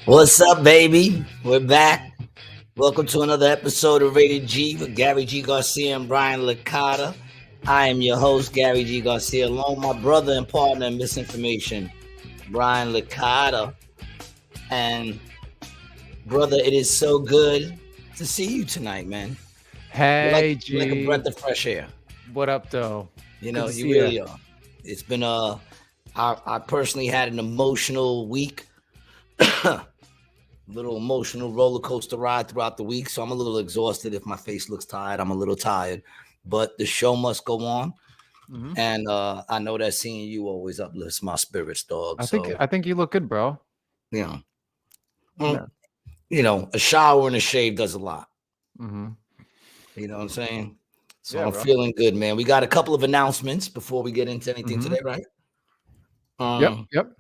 What's up, baby? We're back. Welcome to another episode of Rated G with Gary G. Garcia and Brian Licata. I am your host, Gary G. Garcia, along with my brother and partner in misinformation, Brian Licata. And brother, it is so good to see you tonight, man. You're Hey, like a G. breath of fresh air. What up, though? You Good know, to you see really you. are. It's been I personally had an emotional week. Little emotional roller coaster ride throughout the week. So I'm a little exhausted. If my face looks tired, I'm a little tired. But the show must go on. Mm-hmm. And I know that seeing you always uplifts my spirits, dog. I So, think you look good, bro. you know, Yeah. a shower and a shave does a lot. Mm-hmm. You know what I'm saying? So Yeah, I'm bro. feeling good, man. We got a couple of announcements before we get into anything Mm-hmm. today, right? Yep.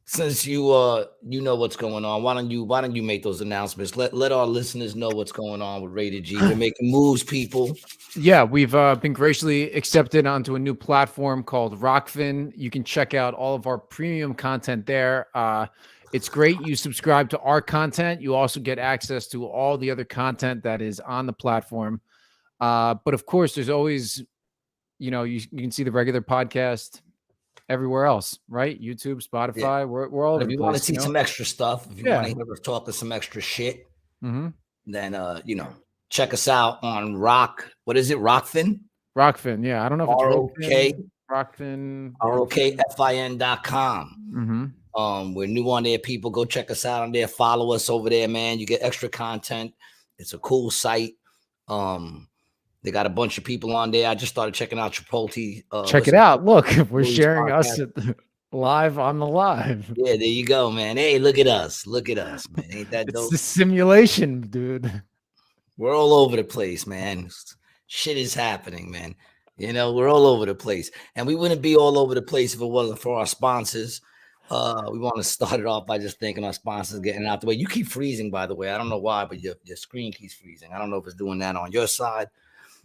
Since you know what's going on, why don't you make those announcements? Let our listeners know what's going on with Rated G. We're making moves, people. Yeah, we've been graciously accepted onto a new platform called Rockfin. You can check out all of our premium content there. It's great. You subscribe to our content. You also get access to all the other content that is on the platform. But of course, there's always, you can see the regular podcast everywhere else, right? YouTube, Yeah. Spotify, we're all But over if the you want to place, see some extra stuff, if you want Yeah. to hear us talk to some extra shit, Mm-hmm. then check us out on Rock. What is it? Rockfin? Rockfin. Yeah. I don't know if it's R-O-K, Rockfin, Rockfin, Rockfin. R-O-K-F-I-N.com. Mm-hmm. We're new on there, people. Go check us out on there. Follow us over there, man. You get extra content. It's a cool site. They got a bunch of people on there. I just started checking out Chipotle. Check it out. Look, we're Chipotle's sharing us podcast. at live on the live. Yeah, there you go, man. Hey, look at us. Look at us, man. Ain't that It's dope? the simulation, dude. We're all over the place, man. Shit is happening, man. We're all over the place. And we wouldn't be all over the place if it wasn't for our sponsors. We want to start it off by just thanking our sponsors, getting out the way. You keep freezing, by the way. I don't know why, but your screen keeps freezing. I don't know if it's doing that on your side.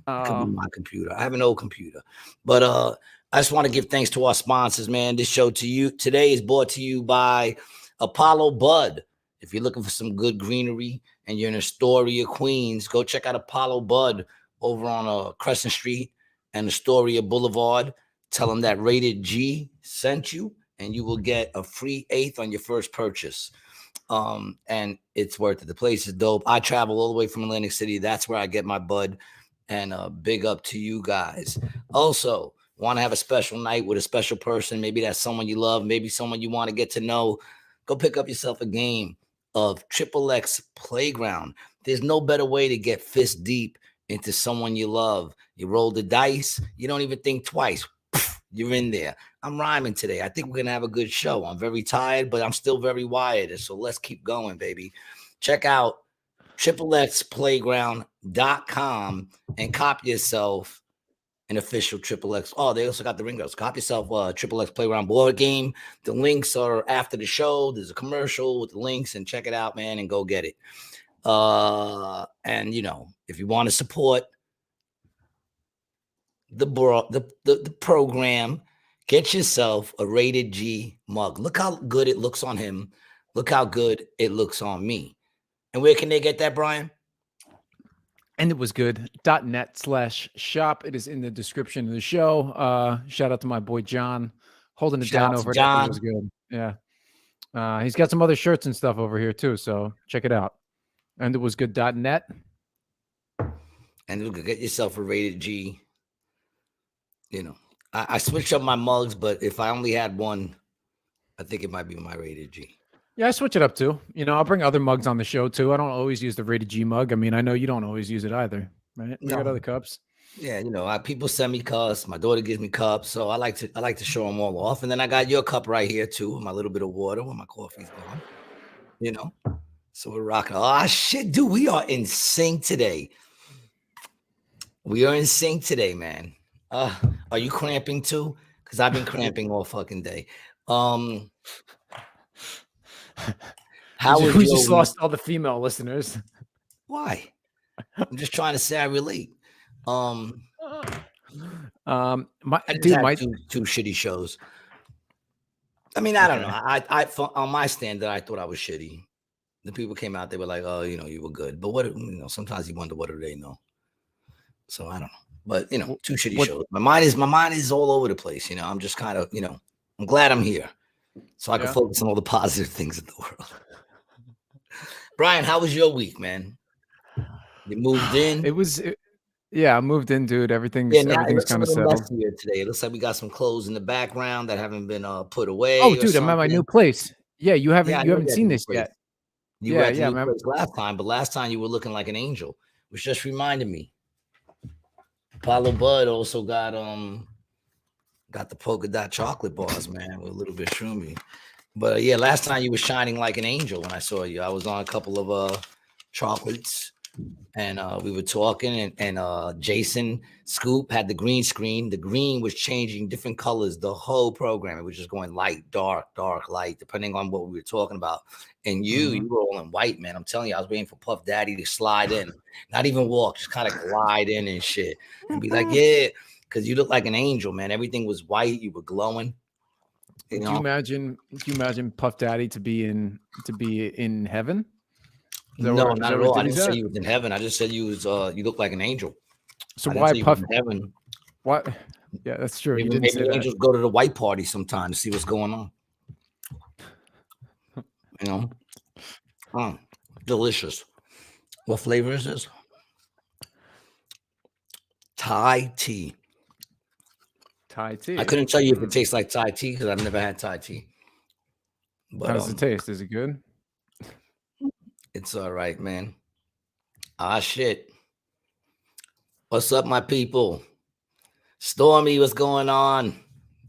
It could be my computer. I have an old computer. But I just want to give thanks to our sponsors, man. This show to you today is brought to you by Apollo Bud. If you're looking for some good greenery and you're in Astoria, Queens, go check out Apollo Bud over on Crescent Street and Astoria Boulevard. Tell them that Rated G sent you, and you will get a free eighth on your first purchase. And it's worth it. The place is dope. I travel all the way from Atlantic City. That's where I get my bud. And big up to you guys. Also, want to have a special night with a special person? Maybe that's someone you love. Maybe someone you want to get to know. Go pick up yourself a game of Triple X Playground. There's no better way to get fist deep into someone you love. You roll the dice. You don't even think twice. You're in there. I'm rhyming today. I think we're going to have a good show. I'm very tired, but I'm still very wired. So let's keep going, baby. Check out triplexplayground.com and cop yourself an official Triple X. Oh, they also got the ring girls. Cop yourself a Triple X Playground board game. The links are after the show. There's a commercial with the links, and check it out, man, and go get it. And if you want to support the program, get yourself a Rated G mug. Look how good it looks on him. Look how good it looks on me. And where can they get that, Brian? And it was good. .net/shop. It is in the description of the show. Shout out to my boy John holding it down over at It Was Good. Yeah. He's got some other shirts and stuff over here too. So check it out. And it was good.net. And you could get yourself a Rated G. I switch up my mugs, but if I only had one, I think it might be my Rated G. Yeah, I switch it up too. I'll bring other mugs on the show too. I don't always use the Rated G mug. I mean, I know you don't always use it either, right? We got other cups. Yeah, people send me cups. My daughter gives me cups, so I like to show them all off. And then I got your cup right here too, my little bit of water when my coffee's gone. So we're rocking. Oh shit, dude, we are in sync today. We are in sync today, man. Are you cramping too? Because I've been cramping all fucking day. How we just lost all the female listeners. Why? I'm just trying to say I relate. My two shitty shows. I mean, I don't know. Okay. On my standard, I thought I was shitty. The people came out, they were like, "Oh, you were good." But sometimes you wonder, what do they know? So I don't know. But two shitty What? shows. My mind is all over the place. I'm just kind of, I'm glad I'm here, so I can Yeah. focus on all the positive things in the world. Brian, how was your week, man? You moved in. Yeah, I moved in, dude. Yeah, Everything's now it everything's looks a kind of little settled. messier today. It looks like we got some clothes in the background that haven't been put Oh, away or dude, I'm at my new something. place. Yeah, you Yeah, haven't I you know haven't you at the seen new this place. yet. You were Yeah, at the yeah, new man. place last time, but last time you were looking like an angel, which just reminded me. Apollo Bud also got the polka dot chocolate bars, man, with a little bit shroomy. But yeah, last time you were shining like an angel when I saw you. I was on a couple of chocolates, and we were talking, and Jason Scoop had the green screen. The green was changing different colors the whole program. It was just going light, dark, light, depending on what we were talking about. And you Mhm. were all in white, man. I'm telling you, I was waiting for Puff Daddy to slide in, not even walk, just kind of glide in and shit, and be like, yeah, because you look like an angel, man. Everything was white. You were glowing, you Do you know. imagine do you imagine Puff Daddy to be in heaven? No, Is not that at where all. I Diddy's didn't say at? you was in heaven. I just said you look like an angel. So I didn't why say you was Puff in heaven. what Yeah, that's true. You Maybe didn't say maybe that. angels go to the white party sometime to see what's going on. You know, delicious. What flavor is this? Thai tea. Thai I tea. couldn't tell you if it Mm. tastes like Thai tea because I've never had Thai tea. How But does it taste? Is it good? it's all right, man. Ah, shit. What's up, my people? Stormy, what's going on?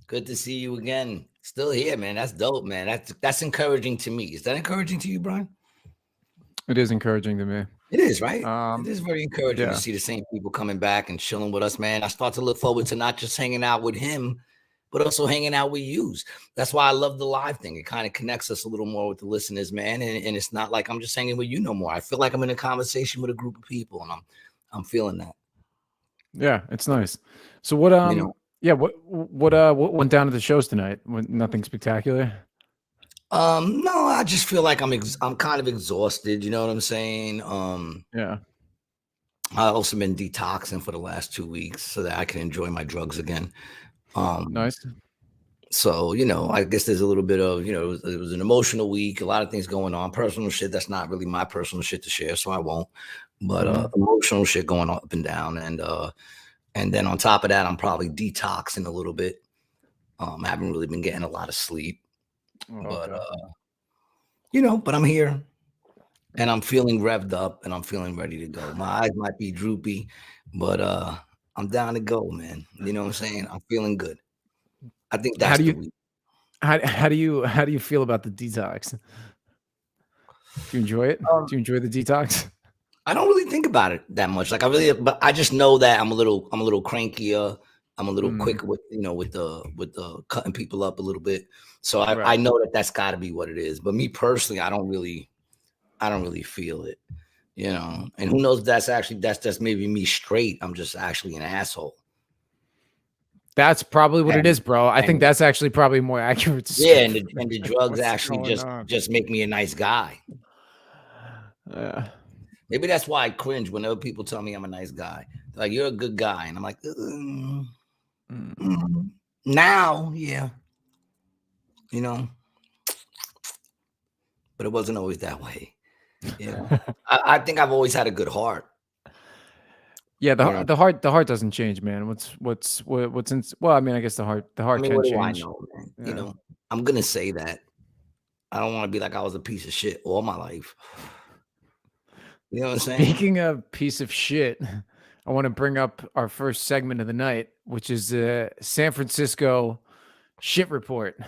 Good to see you again. Still here, man. That's dope, man. That's encouraging to me. Is that encouraging to you, Brian? It is encouraging to me. It is, right? It Um, is very encouraging to yeah. see the same people coming back and chilling with us, man. I start to look forward to not just hanging out with him, but also hanging out with yous. That's why I love the live thing. It kind of connects us a little more with the listeners, man. And it's not like I'm just hanging with you no more. I feel like I'm in a conversation with a group of people, and I'm feeling that. Yeah, it's nice. So what You know, yeah, what went down at the shows tonight? Nothing spectacular? no, I just feel like I'm kind of exhausted. You know what I'm saying? Yeah. I also been detoxing for the last 2 weeks so that I can enjoy my drugs again. Um, Nice. So, I guess there's a little bit of, it was an emotional week, a lot of things going on, personal shit. That's not really my personal shit to share, so I won't. But Mhm. emotional shit going up and down. And then on top of that, I'm probably detoxing a little bit. I haven't really been getting a lot of sleep. Oh, But okay. but I'm here and I'm feeling revved up and I'm feeling ready to go. My eyes might be droopy, but I'm down to go, man. You know what I'm saying? I'm feeling good. I think How that's do the you week. how do you feel about the detox? Do you enjoy it? Um, Do you enjoy the detox? I don't really think about it that much. But I just know that I'm a little crankier. I'm a little Mm, quicker with the cutting people up a little bit. So I right. know that that's got to be what it is. But me personally, I don't really feel it. And who knows? If that's maybe me straight. I'm just actually an asshole. That's probably what it And is, bro. I think and that's actually probably more accurate yeah, and the, description and the drugs what's actually going just on. just make me a nice guy. Yeah. Maybe that's why I cringe whenever people tell me I'm a nice guy. They're like, you're a good guy, and I'm like, Mm. mm, now, yeah, you know, but it wasn't always that way. You know, I think I've always had a good heart. Yeah, You know, the heart doesn't change, man. What's in well, I mean, I guess the I heart mean, can what do I change. know, man? Yeah. I'm gonna say that I don't want to be like I was a piece of shit all my life. You know what I'm saying? Speaking of piece of shit, I want to bring up our first segment of the night, which is the San Francisco shit report.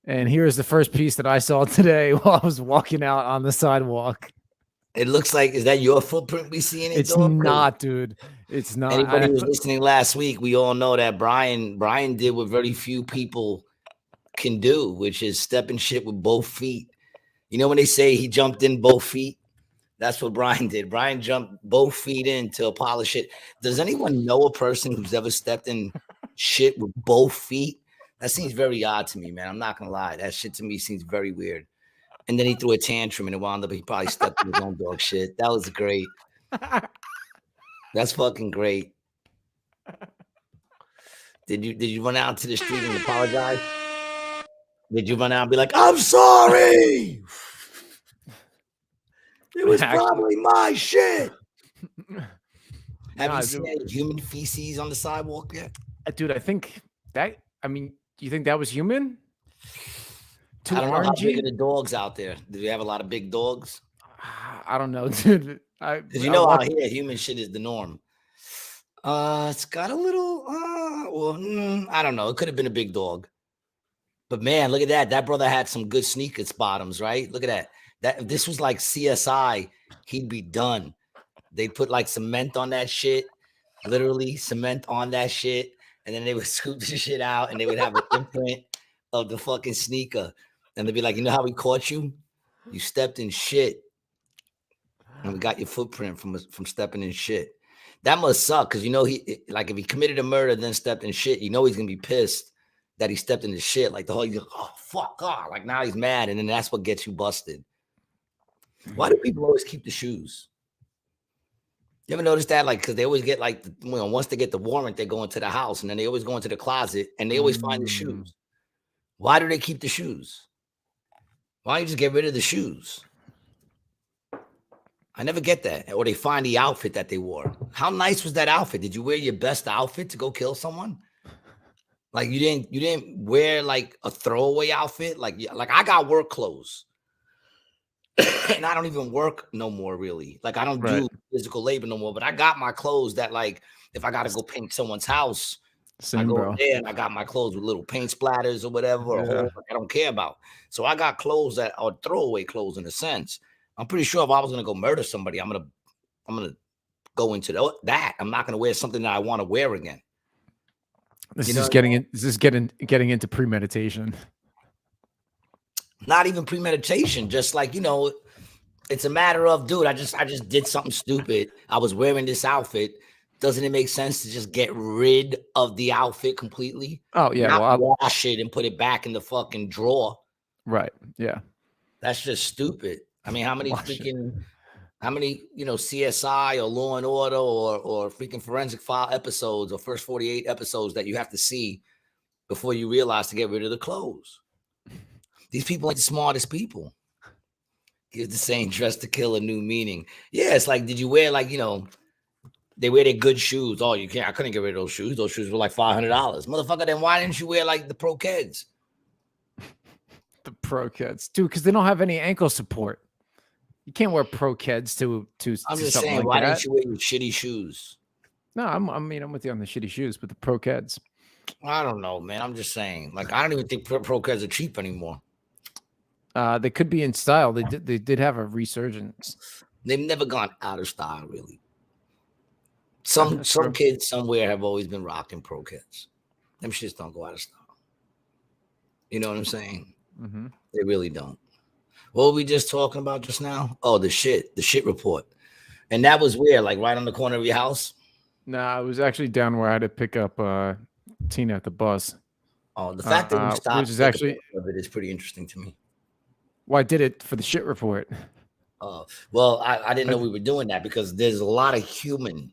And here's the first piece that I saw today while I was walking out on the sidewalk. It looks like, is that your footprint we seeing it, It's dog? Because not, dude. It's not. anybody who was listening last week, we all know that Brian did what very few people can do, which is step in shit with both feet. You know when they say he jumped in both feet? That's what Brian did. Brian jumped both feet in to polish it. Does anyone know a person who's ever stepped in shit with both feet? That seems very odd to me, man. I'm not gonna lie. That shit to me seems very weird. And then he threw a tantrum and it wound up he probably stepped in his own dog shit. That was great. That's fucking great. Did you run out to the street and apologize? Did you run out and be like, I'm sorry? It was probably my shit. Have you seen any human feces on the sidewalk yet? Dude, I think that, I mean, do you think that was human? I don't know how big are the dogs out there. Do you have a lot of big dogs? I don't know, dude. Because you know out here, human shit is the norm. It's got a little, I don't know. It could have been a big dog. But man, look at that. That brother had some good sneakers bottoms, right? Look at that. If this was like CSI, he'd be done. They'd put like cement on that shit, literally cement on that shit. And then they would scoop the shit out and they would have an imprint of the fucking sneaker. And they'd be like, you know how we caught you? You stepped in shit. And we got your footprint from stepping in shit. That must suck because, you know, he like if he committed a murder then stepped in shit, you know he's going to be pissed that he stepped in the shit. Like the whole, oh, fuck God. Like now he's mad. And then that's what gets you busted. Why do people always keep the shoes? You ever notice that? Like, because they always get like, once they get the warrant, they go into the house and then they always go into the closet and they always find the shoes. Why do they keep the shoes? Why don't you just get rid of the shoes? I never get that. Or they find the outfit that they wore. How nice was that outfit? Did you wear your best outfit to go kill someone? Like you didn't wear like a throwaway outfit? Like I got work clothes. And I don't even work no more, really. Like I don't do physical labor no more, but I got my clothes that like if I got to go paint someone's house, I go there and I got my clothes with little paint splatters or whatever, or hole I don't care about. So I got clothes that are throwaway clothes in a sense. I'm pretty sure if I was gonna go murder somebody, I'm gonna go into that. I'm not gonna wear something that I want to wear again. This is getting into premeditation. Not even premeditation, just like, you know, it's a matter of, dude, I just did something stupid. I was wearing this outfit. Doesn't it make sense to just get rid of the outfit completely? Oh yeah, not wash it and put it back in the fucking drawer. Right. Yeah. That's just stupid. I mean, how many, you know, CSI or Law and Order or freaking Forensic File episodes or First 48 episodes that you have to see before you realize to get rid of the clothes? These people ain't the smartest people. Gives the saying dress to kill a new meaning. Yeah, it's like, did you wear like, you know, they wear their good shoes. Oh, you can't. I couldn't get rid of those shoes. Those shoes were like $500. Motherfucker, then why didn't you wear like the Pro Keds? The Pro Keds, dude, because they don't have any ankle support. You can't wear Pro Keds to I'm just saying, like why didn't you wear your shitty shoes? No, I'm with you on the shitty shoes, but the Pro Keds. I don't know, man. I'm just saying. Like, I don't even think Pro Keds are cheap anymore. They could be in style. They did have a resurgence. They've never gone out of style, really. Some kids somewhere have always been rocking Pro Keds. Them shits don't go out of style. You know what I'm saying? Mm-hmm. They really don't. What were we just talking about just now? Oh, the shit report. And that was where, like right on the corner of your house? Nah, I was actually down where I had to pick up Tina at the bus. Oh, the fact that you stopped which is actually of it is pretty interesting to me. Well, I did it for the shit report. Well, I didn't know we were doing that because there's a lot of human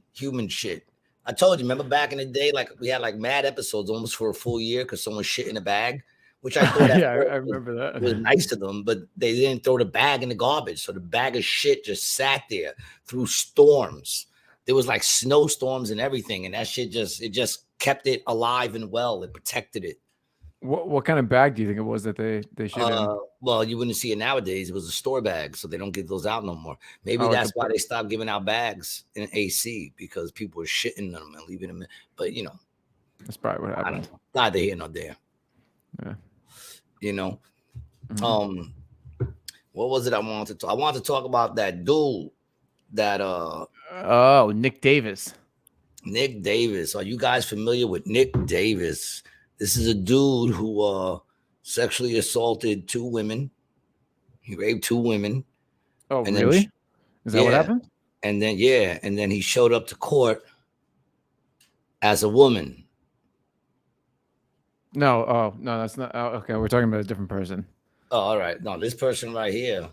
shit. I told you, remember back in the day, like we had like mad episodes almost for a full year because someone shit in a bag, which I thought I remember that. It was nice of them, but they didn't throw the bag in the garbage. So the bag of shit just sat there through storms. There was like snowstorms and everything, and that shit just kept it alive and well. It protected it. What kind of bag do you think it was that they shit in? Well, you wouldn't see it nowadays. It was a store bag, so they don't give those out no more. Maybe that's why they stopped giving out bags in AC because people were shitting them and leaving them in. But you know, that's probably what happened. I don't know. Neither here nor there. Yeah. You know, what was it I wanted to talk? I wanted to talk about that dude that Nick Davis. Nick Davis. Are you guys familiar with Nick Davis? This is a dude who sexually assaulted 2 women. He raped 2 women. Oh, and really? Is that what happened? And then he showed up to court as a woman. No, oh no, that's not. Oh, okay, we're talking about a different person. Oh, all right. No, this person right here.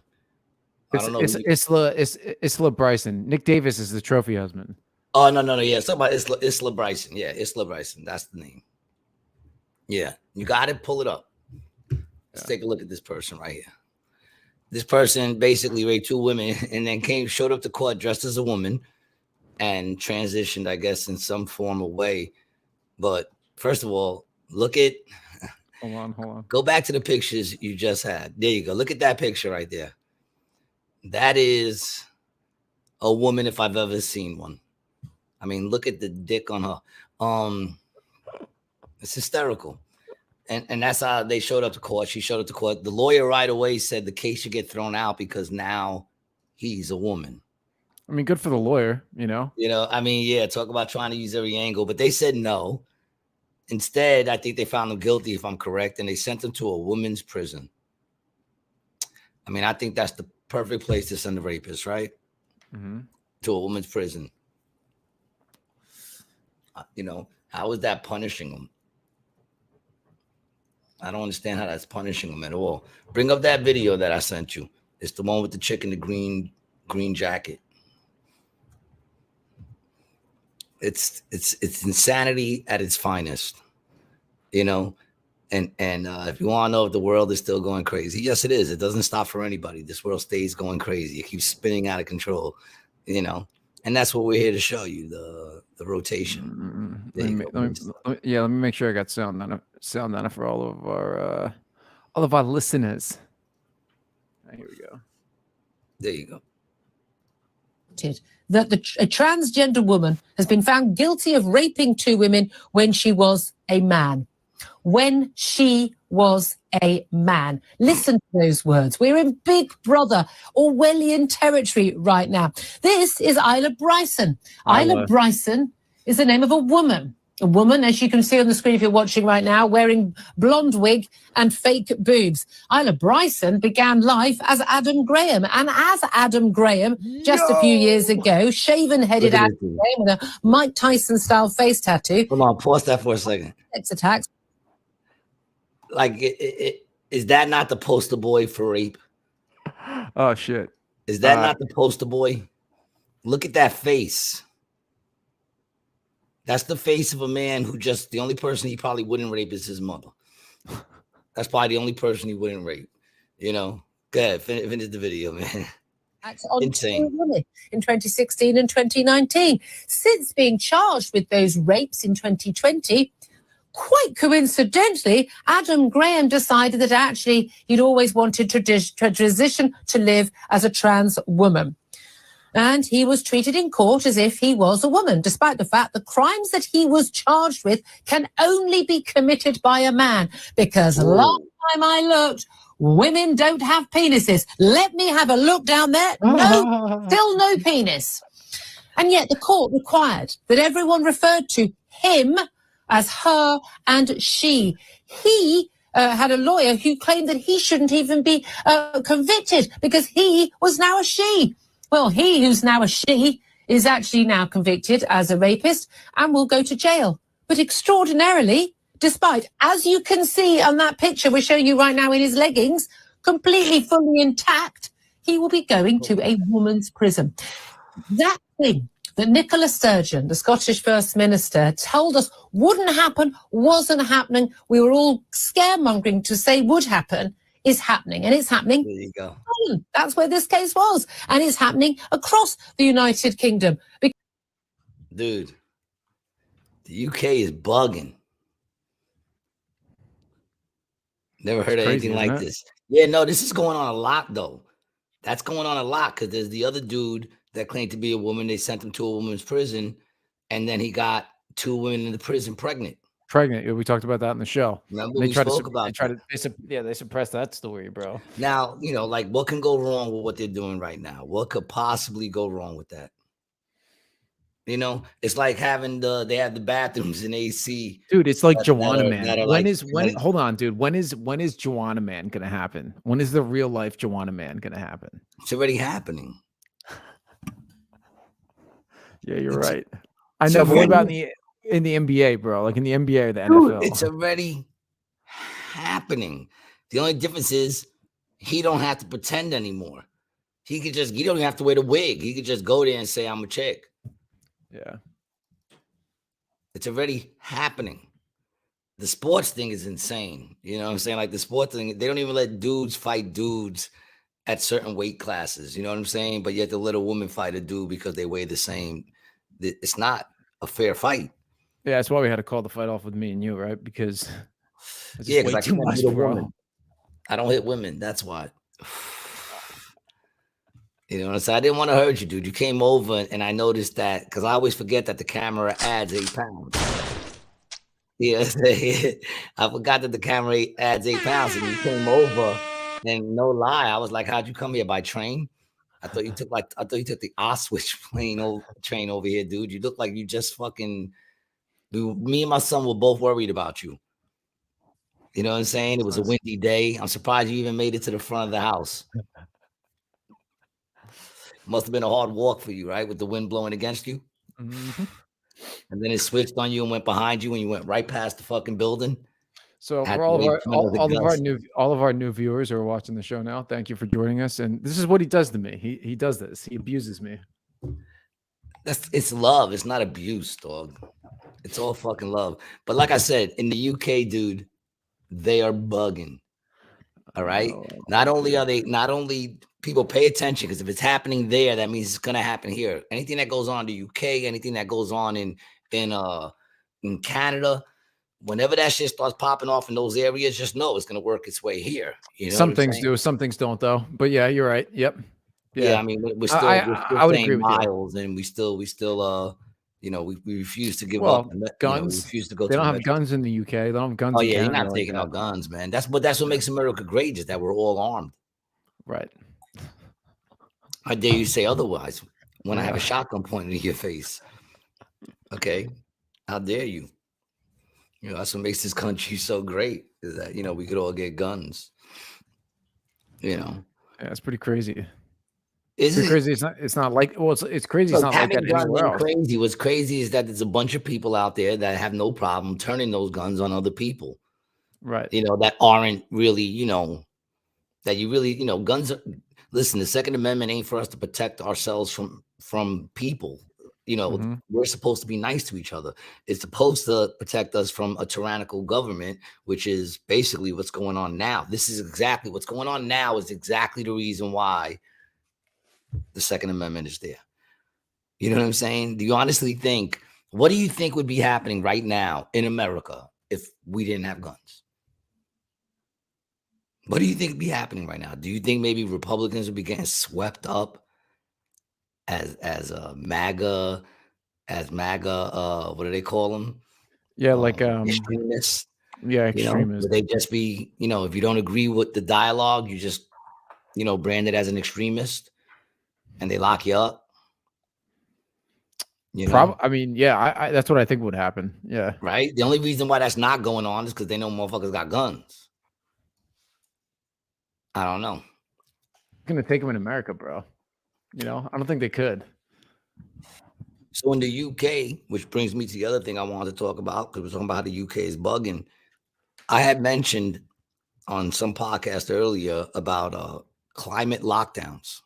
I don't know who you. It's Isla Bryson. Nick Davis is the trophy husband. Oh, no. Yeah, somebody. Isla Bryson. Yeah, Isla Bryson. That's the name. Yeah, you got it. Pull it up. Let's take a look at this person right here. This person basically raped 2 women and then showed up to court dressed as a woman and transitioned, I guess, in some form of way. But first of all, look at. Hold on. Go back to the pictures you just had. There you go. Look at that picture right there. That is a woman if I've ever seen one. I mean, look at the dick on her. It's hysterical. And that's how they showed up to court. She showed up to court. The lawyer right away said the case should get thrown out because now he's a woman. I mean, good for the lawyer, you know. I mean, yeah, talk about trying to use every angle, but they said no. Instead, I think they found him guilty, if I'm correct, and they sent him to a women's prison. I mean, I think that's the perfect place to send a rapist, right? Mm-hmm. To a women's prison. How is that punishing them? I don't understand how that's punishing them at all. Bring up that video that I sent you. It's the one with the chick in the green jacket. It's insanity at its finest, And if you want to know if the world is still going crazy, yes, it is. It doesn't stop for anybody. This world stays going crazy. It keeps spinning out of control, And that's what we're here to show you, the rotation. Let me make sure I got sound on it for all of our listeners. Here we go. There you go. That a transgender woman has been found guilty of raping 2 women when she was a man. When she was a man. Listen to those words. We're in Big Brother Orwellian territory right now. This is Isla Bryson. Isla Bryson is the name of a woman. A woman, as you can see on the screen if you're watching right now, wearing blonde wig and fake boobs. Isla Bryson began life as Adam Graham. And as Adam Graham, just a few years ago, shaven-headed Adam Graham with a Mike Tyson-style face tattoo. Come on, pause that for a second. Sex attacks. Like, is that not the poster boy for rape? Oh, shit. Is that not the poster boy? Look at that face. That's the face of a man who the only person he probably wouldn't rape is his mother. That's probably the only person he wouldn't rape. Go ahead, finish the video, man. Insane. In 2016 and 2019. Since being charged with those rapes in 2020, quite coincidentally, Adam Graham decided that actually he'd always wanted to transition to live as a trans woman. And he was treated in court as if he was a woman, despite the fact the crimes that he was charged with can only be committed by a man. Because last time I looked, women don't have penises. Let me have a look down there. No, still no penis. And yet the court required that everyone referred to him as her and she. He had a lawyer who claimed that he shouldn't even be convicted because he was now a she. Well, he who's now a she is actually now convicted as a rapist and will go to jail. But extraordinarily, despite, as you can see on that picture we're showing you right now in his leggings, completely fully intact, he will be going to a woman's prison. That thing that Nicola Sturgeon, the Scottish First Minister, told us wouldn't happen, wasn't happening, we were all scaremongering to say would happen, is happening. And it's happening. There you go. That's where this case was. And it's happening across the United Kingdom. Dude, the UK is bugging. Never heard of anything like this. Yeah, no, this is going on a lot, though. That's going on a lot because there's the other dude that claimed to be a woman. They sent him to a woman's prison, and then he got 2 women in the prison pregnant. We talked about that in the show. Remember, we spoke about they suppressed that story, bro. Now, like what can go wrong with what they're doing right now? What could possibly go wrong with that? It's like having they have the bathrooms in AC. Dude, it's like Joanna Man. Hold on, dude. When is Joanna Man gonna happen? When is the real life Joanna Man gonna happen? It's already happening. Yeah, you're right. I know, but what about in the NBA, bro? Like in the NBA or the NFL? It's already happening. The only difference is he don't have to pretend anymore. He don't even have to wear the wig. He could just go there and say, I'm a chick. Yeah. It's already happening. The sports thing is insane. You know what I'm saying? Like the sports thing, they don't even let dudes fight dudes at certain weight classes. You know what I'm saying? But yet the little woman fight a dude because they weigh the same. It's not a fair fight. Yeah, that's why we had to call the fight off with me and you, right? Because it's Yeah, just way because I too can't much, hit a bro. woman. I don't hit women. That's why. You know what I'm saying? I didn't want to hurt you, dude. You came over and I noticed that because I always forget that the camera adds 8 pounds. Yeah, I forgot that the camera adds 8 pounds, and you came over, and no lie, I was like, "How'd you come here by train?" I thought you took the Oswich train over here, dude. You look like you just fucking. Me and my son were both worried about you. You know what I'm saying? It was a windy day. I'm surprised you even made it to the front of the house. Must have been a hard walk for you, right? With the wind blowing against you. Mm-hmm. And then it switched on you and went behind you, and you went right past the fucking building. So for all of our new viewers who are watching the show now, thank you for joining us. And this is what he does to me. He does this. He abuses me. It's love. It's not abuse, dog. It's all fucking love. But like I said, in the UK, dude, they are bugging. All right. Not only people pay attention, because if it's happening there, that means it's gonna happen here. Anything that goes on in the UK, anything that goes on in Canada, whenever that shit starts popping off in those areas, just know it's gonna work its way here. You know, some things do, some things don't, though. But yeah, you're right. Yep. Yeah, I mean, we're still I would agree with miles, and we still you know, we refuse to give up. And, guns. We refuse to go. They don't have guns in the UK. They don't have guns. Oh in yeah, Canada you're not taking our guns, man. That's what makes America great, is that we're all armed. Right. How dare you say otherwise when I have a shotgun pointed in your face? Okay, how dare you? You know, that's what makes this country so great, is that, you know, we could all get guns. You know, yeah, it's pretty crazy. Is it crazy? It's not like, well, it's crazy. It's not like that anywhere else. Crazy. What's crazy is that there's a bunch of people out there that have no problem turning those guns on other people. Right. You know, that aren't really, you know, that you really, you know, guns are, listen, the Second Amendment ain't for us to protect ourselves from people. You know, we're supposed to be nice to each other. It's supposed to protect us from a tyrannical government, which is basically what's going on now. This is exactly what's going on now, is exactly the reason why the Second Amendment is there. You know what I'm saying? Do you honestly think, what do you think would be happening right now in America if we didn't have guns? What do you think would be happening right now? Do you think maybe Republicans would be getting swept up as MAGA, what do they call them? Yeah, like extremists. Yeah, extremists. Would they just be, you know, if you don't agree with the dialogue, you just, you know, branded as an extremist, and they lock you up? You know? I mean, yeah, I that's what I think would happen. Yeah. Right? The only reason why that's not going on is because they know motherfuckers got guns. I don't know. Gonna take them in America, bro. You know, I don't think they could. So in the UK, which brings me to the other thing I wanted to talk about, because we're talking about how the UK is bugging. I had mentioned on some podcast earlier about climate lockdowns.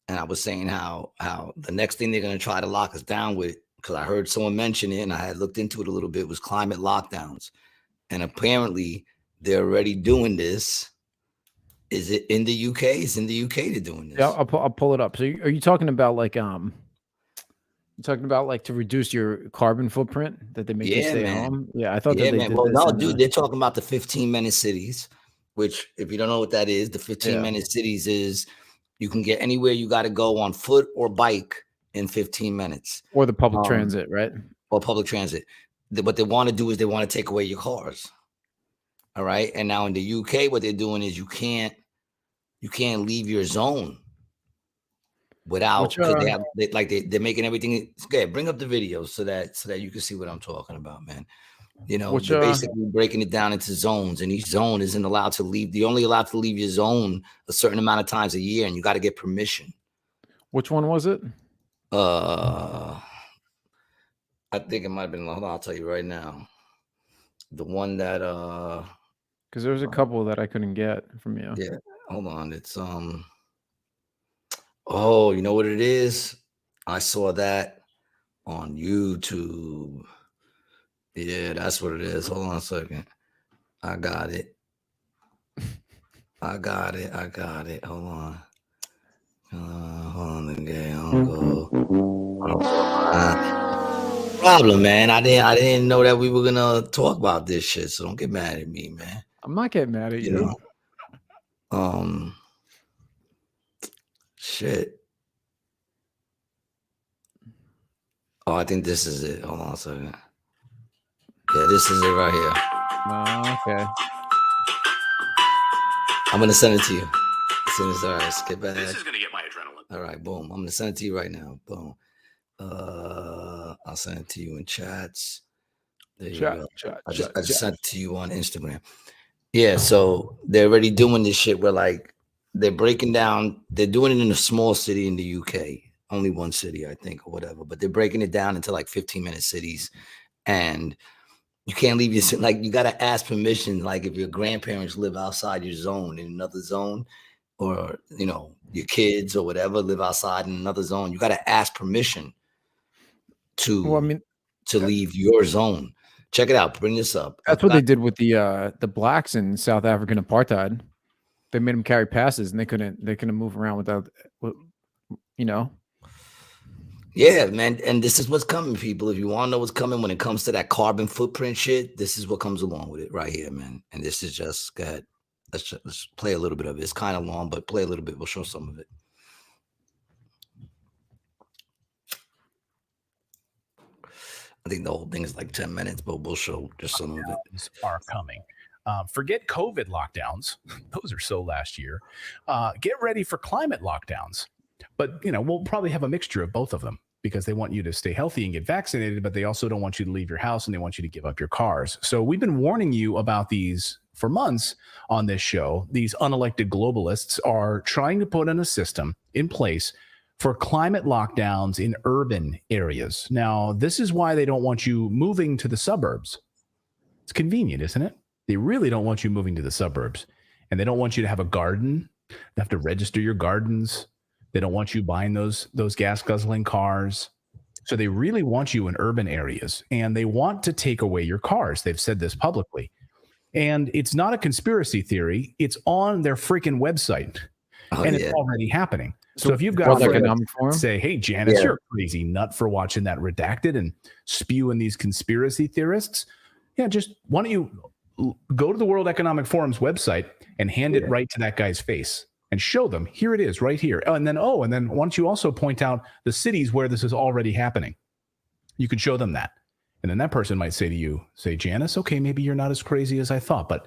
And I was saying how the next thing they're going to try to lock us down with, because I heard someone mention it and I had looked into it a little bit, was climate lockdowns. And apparently they're already doing this. Is it in the UK? It's in the UK they're doing this. Yeah, I'll pull it up. So are you talking about like to reduce your carbon footprint, that they make you stay home? Yeah, I thought that they did well, this no, dude, they're talking about the 15-minute cities, which, if you don't know what that is, the 15-minute cities is you can get anywhere you got to go on foot or bike in 15 minutes. Or the public transit, right? Or public transit. What they want to do is they want to take away your cars. All right. And now in the UK, what they're doing is you can't leave your zone without, because they're making everything. Okay, bring up the videos so that you can see what I'm talking about, man. You know, they're basically breaking it down into zones, and each zone isn't allowed to leave. You're only allowed to leave your zone a certain amount of times a year, and you got to get permission. Which one was it? I think it might have been. Hold on, I'll tell you right now. The one that Because there was a couple that I couldn't get from you. Yeah, hold on. It's oh, you know what it is? I saw that on YouTube. Yeah, that's what it is. Hold on a second. I got it. I got it. Hold on. Hold on again. I'll go. Problem, man. I didn't know that we were gonna talk about this shit. So don't get mad at me, man. I'm not getting mad at you. Know? Shit. Oh, I think this is it. Hold on a second. Yeah, this is it right here. Okay. I'm gonna send it to you. As soon as all right, skip back. This is gonna get my adrenaline. All right, boom. I'm gonna send it to you right now. Boom. I'll send it to you in chats. There you go. I just sent it to you on Instagram. Yeah, so they're already doing this shit where like they're breaking down, they're doing it in a small city in the UK, only one city, I think, or whatever, but they're breaking it down into like 15-minute cities. And you can't leave your, like, you got to ask permission. Like if your grandparents live outside your zone in another zone, or, you know, your kids or whatever live outside in another zone, you got to ask permission to leave your zone. Check it out. Bring this up. That's what they did with the blacks in South African apartheid. They made them carry passes, and they couldn't move around without, you know. Yeah, man. And this is what's coming, people. If you want to know what's coming when it comes to that carbon footprint shit, this is what comes along with it right here, man. And this is just, go ahead. Let's play a little bit of it. It's kind of long, but play a little bit. We'll show some of it. I think the whole thing is like 10 minutes, but we'll show just some of it. Are coming. Forget COVID lockdowns. Those are so last year. Get ready for climate lockdowns. But, you know, we'll probably have a mixture of both of them because they want you to stay healthy and get vaccinated, but they also don't want you to leave your house and they want you to give up your cars. So we've been warning you about these for months on this show. These unelected globalists are trying to put in a system in place for climate lockdowns in urban areas. Now, this is why they don't want you moving to the suburbs. It's convenient, isn't it? They really don't want you moving to the suburbs. And they don't want you to have a garden. You have to register your gardens. They don't want you buying those gas guzzling cars. So they really want you in urban areas. And they want to take away your cars. They've said this publicly. And it's not a conspiracy theory. It's on their freaking website. It's already happening. So if you've got economic forum, say, hey, Janice, you're a crazy nut for watching that Redacted and spewing these conspiracy theorists. Yeah, just why don't you go to the World Economic Forum's website and hand it right to that guy's face and show them, here it is right here. And then why don't you also point out the cities where this is already happening? You could show them that. And then that person might say to you, Janice, okay, maybe you're not as crazy as I thought, but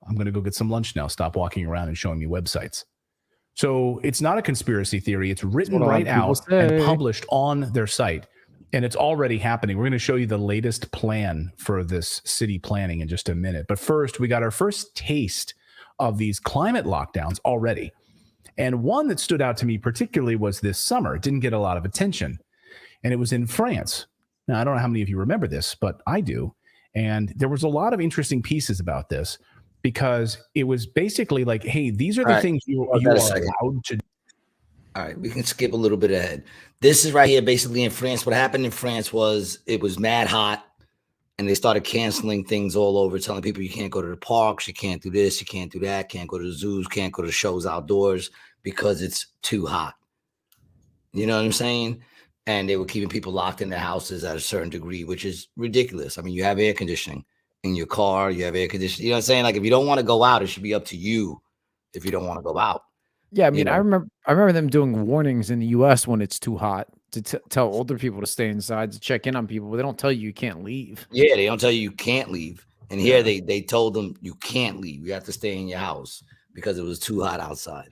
I'm going to go get some lunch now. Stop walking around and showing me websites. So it's not a conspiracy theory. It's written right out and published on their site. And it's already happening. We're going to show you the latest plan for this city planning in just a minute. But first, we got our first taste of these climate lockdowns already. And one that stood out to me particularly was this summer. It didn't get a lot of attention. And it was in France. Now, I don't know how many of you remember this, but I do. And there was a lot of interesting pieces about this because it was basically like, hey, these are the things you are allowed to do. All right, we can skip a little bit ahead. This is right here, basically in France. What happened in France was it was mad hot, and they started canceling things all over, telling people you can't go to the parks, you can't do this, you can't do that, can't go to the zoos, can't go to shows outdoors because it's too hot. You know what I'm saying? And they were keeping people locked in their houses at a certain degree, which is ridiculous. I mean, you have air conditioning in your car, you have air conditioning. You know what I'm saying? Like, if you don't want to go out, it should be up to you if you don't want to go out. Yeah, I mean, I remember them doing warnings in the U.S. when it's too hot to tell older people to stay inside, to check in on people, but they don't tell you can't leave. Yeah, they don't tell you can't leave. And here they told them you can't leave. You have to stay in your house because it was too hot outside.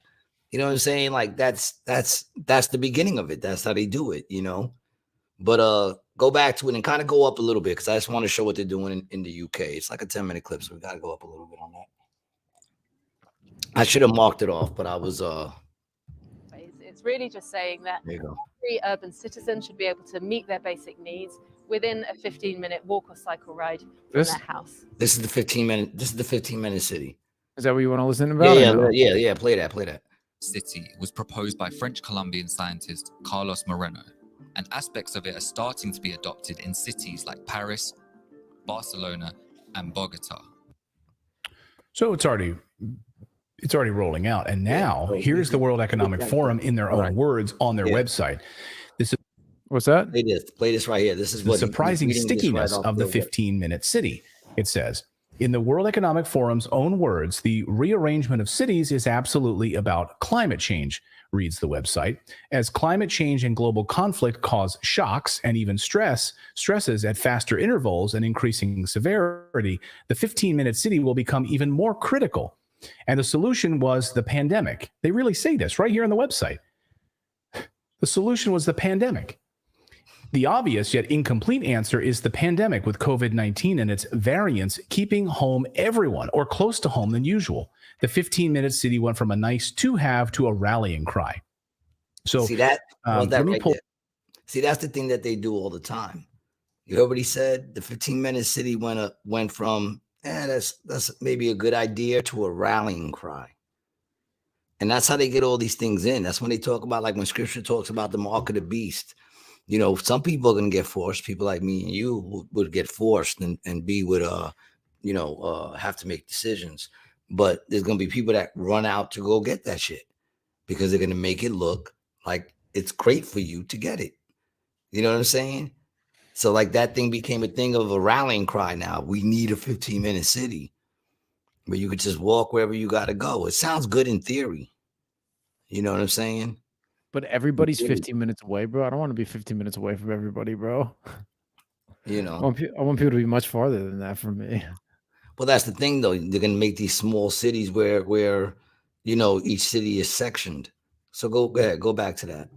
You know what I'm saying? Like that's the beginning of it. That's how they do it, you know. But go back to it and kind of go up a little bit because I just want to show what they're doing in the UK. It's like a 10-minute clip, so we got to go up a little bit on that. I should have marked it off, but I was It's really just saying that every urban citizen should be able to meet their basic needs within a 15-minute walk or cycle ride from This- their house. This is the 15-minute. This is the 15-minute city. Is that what you want to listen about? Yeah. Play that. City was proposed by French Colombian scientist Carlos Moreno, and aspects of it are starting to be adopted in cities like Paris, Barcelona, and Bogota. So it's already rolling out. And now here's the World Economic Forum in their own words on their website. This is What's that? Play this right here. This is the what surprising stickiness of the 15-minute city. It says, in the World Economic Forum's own words, the rearrangement of cities is absolutely about climate change, reads the website, as climate change and global conflict cause shocks and even stresses at faster intervals and increasing severity. The 15-minute city will become even more critical. And the solution was the pandemic. They really say this right here on the website. The solution was the pandemic. The obvious yet incomplete answer is the pandemic with COVID-19 and its variants keeping home everyone or close to home than usual. The 15-minute city went from a nice to have to a rallying cry. So see that? That let me right pull. there. See, that's the thing that they do all the time. You heard what he said? The 15-minute city went from that's maybe a good idea to a rallying cry. And that's how they get all these things in. That's when they talk about, like when scripture talks about the mark of the beast. You know, some people are going to get forced. People like me and you would get forced and would have to make decisions. But there's going to be people that run out to go get that shit because they're going to make it look like it's great for you to get it. You know what I'm saying? So like that thing became a thing of a rallying cry now. We need a 15-minute city where you could just walk wherever you got to go. It sounds good in theory. You know what I'm saying? But everybody's 15 minutes away, bro. I don't want to be 15 minutes away from everybody, bro. You know, I want people to be much farther than that from me. Well, that's the thing, though. They're going to make these small cities where each city is sectioned. So go ahead, go back to that.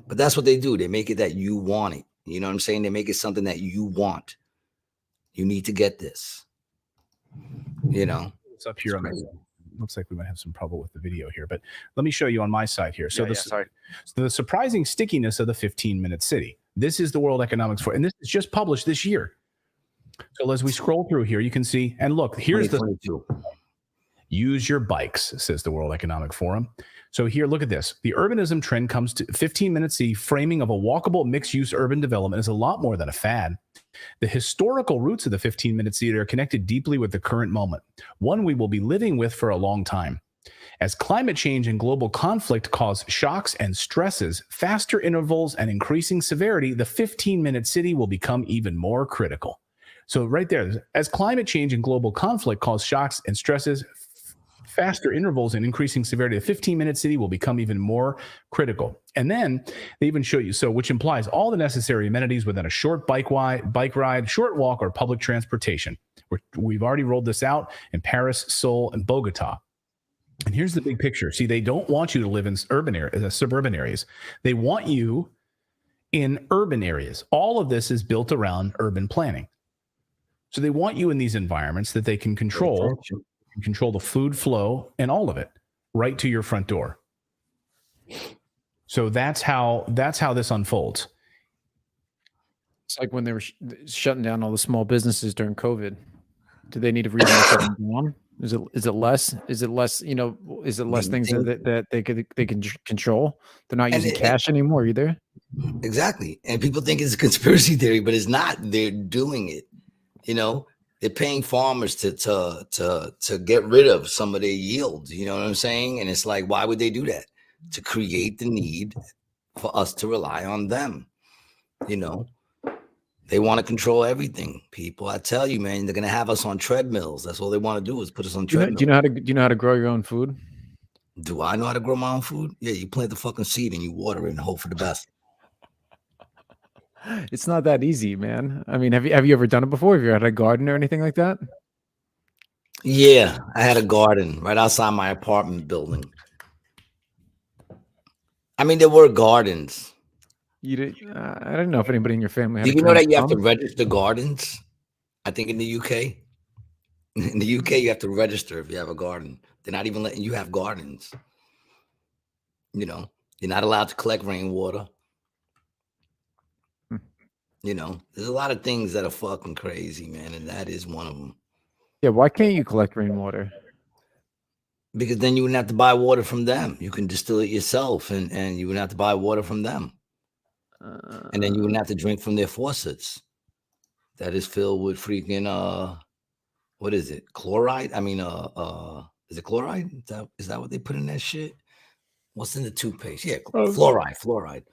But that's what they do. They make it that you want it. You know what I'm saying? They make it something that you want. You need to get this. It's up here on the. Looks like we might have some trouble with the video here, but let me show you on my side here. So the surprising stickiness of the 15-minute city. This is the World Economic Forum, and this is just published this year. So as we scroll through here, you can see, and look, here's the use your bikes, says the World Economic Forum. So here, look at this. The urbanism trend comes to 15-minute city framing of a walkable mixed-use urban development is a lot more than a fad. The historical roots of the 15-minute city are connected deeply with the current moment, one we will be living with for a long time. As climate change and global conflict cause shocks and stresses, faster intervals and increasing severity, the 15-minute city will become even more critical. So right there, as climate change and global conflict cause shocks and stresses, faster intervals and increasing severity, the 15-minute city will become even more critical. And then they even show you, which implies all the necessary amenities within a short bike ride, short walk, or public transportation. We've already rolled this out in Paris, Seoul, and Bogota. And here's the big picture. See, they don't want you to live in suburban areas. They want you in urban areas. All of this is built around urban planning. So they want you in these environments that they can control the food flow and all of it right to your front door. So that's how this unfolds. It's like when they were shutting down all the small businesses during COVID. Do they need a reason to shut them down? Is it less? Is it less things that they can control? They're not using cash anymore either. Exactly. And people think it's a conspiracy theory, but it's not. They're doing it. They're paying farmers to get rid of some of their yields. You know what I'm saying? And it's like, why would they do that? To create the need for us to rely on them. They want to control everything, people. I tell you, man, they're gonna have us on treadmills. That's all they want to do is put us on treadmills. Do you know how to grow your own food? Do I know how to grow my own food? Yeah, you plant the fucking seed and you water it and hope for the best. It's not that easy, man. I mean, have you ever done it before? Have you had a garden or anything like that? Yeah, I had a garden right outside my apartment building. I mean, there were gardens. I don't know if anybody in your family had. Do you know that you have to register gardens? I think in the UK. In the UK, you have to register if you have a garden. They're not even letting you have gardens. You're not allowed to collect rainwater. You know, there's a lot of things that are fucking crazy, man, and that is one of them. Yeah, why can't you collect rainwater? Because then you wouldn't have to buy water from them. You can distill it yourself, and you wouldn't have to buy water from them. And then you wouldn't have to drink from their faucets that is filled with freaking what is it? Chloride? I mean is it chloride? Is that what they put in that shit? What's in the toothpaste? Yeah, fluoride.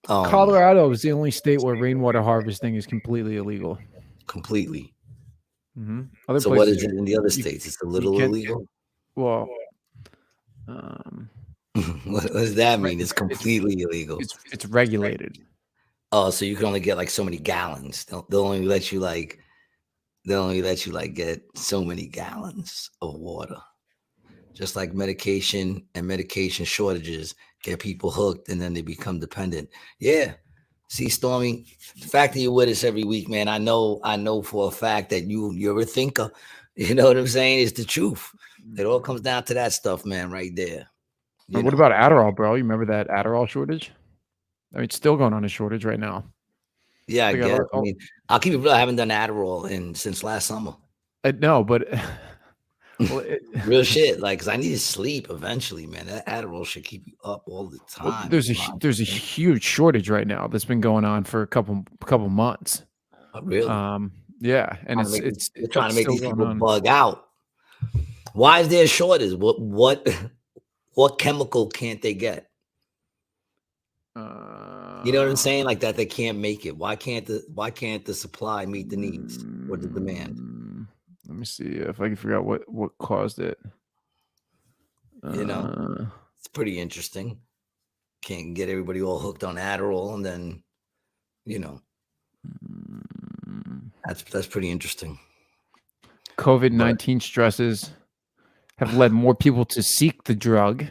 Colorado is the only state where rainwater harvesting is completely illegal. Completely. Other So what is it in the other states? It's a little illegal. Well, what does that mean? It's completely illegal. It's regulated. Oh, so you can only get like so many gallons. They'll only let you like get so many gallons of water. Just like medication and medication shortages get people hooked and then they become dependent. Yeah. See, Stormy, the fact that you're with us every week, man, I know for a fact that you're a thinker. You know what I'm saying? It's the truth. It all comes down to that stuff, man, right there. What about Adderall, bro? You remember that Adderall shortage? I mean, it's still going on a shortage right now. Yeah, I guess. I mean, I'll keep it real. I haven't done Adderall since last summer. No, but real shit. Like, cause I need to sleep eventually, man. That Adderall should keep you up all the time. Well, there's a huge shortage right now that's been going on for a couple months. Oh, really? Yeah, and they're trying to make these people bug out. Why is there a shortage? What chemical can't they get? You know what I'm saying? Like that they can't make it. Why can't the supply meet the needs or the demand? Let me see if I can figure out what caused it. You know, it's pretty interesting. Can't get everybody all hooked on Adderall, and then, you know, that's pretty interesting. COVID-19 stresses have led more people to seek the drug.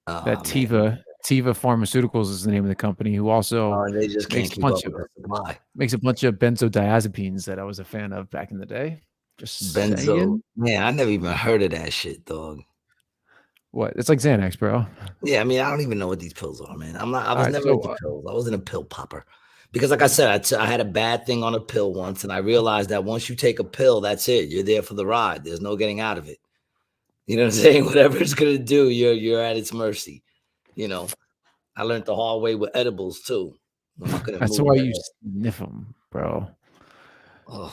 That Teva Pharmaceuticals is the name of the company, who also they just can't keep up with the supply. Makes a bunch of benzodiazepines that I was a fan of back in the day. Just saying. Man, I never even heard of that shit, dog. What? It's like Xanax, bro. Yeah, I mean, I don't even know what these pills are, man. I was never into pills. I wasn't a pill popper. Because like I said, I had a bad thing on a pill once, and I realized that once you take a pill, that's it. You're there for the ride. There's no getting out of it. You know what I'm saying? Whatever it's gonna do, you're at its mercy. You know, I learned the hard way with edibles too. That's why you sniff them, bro. The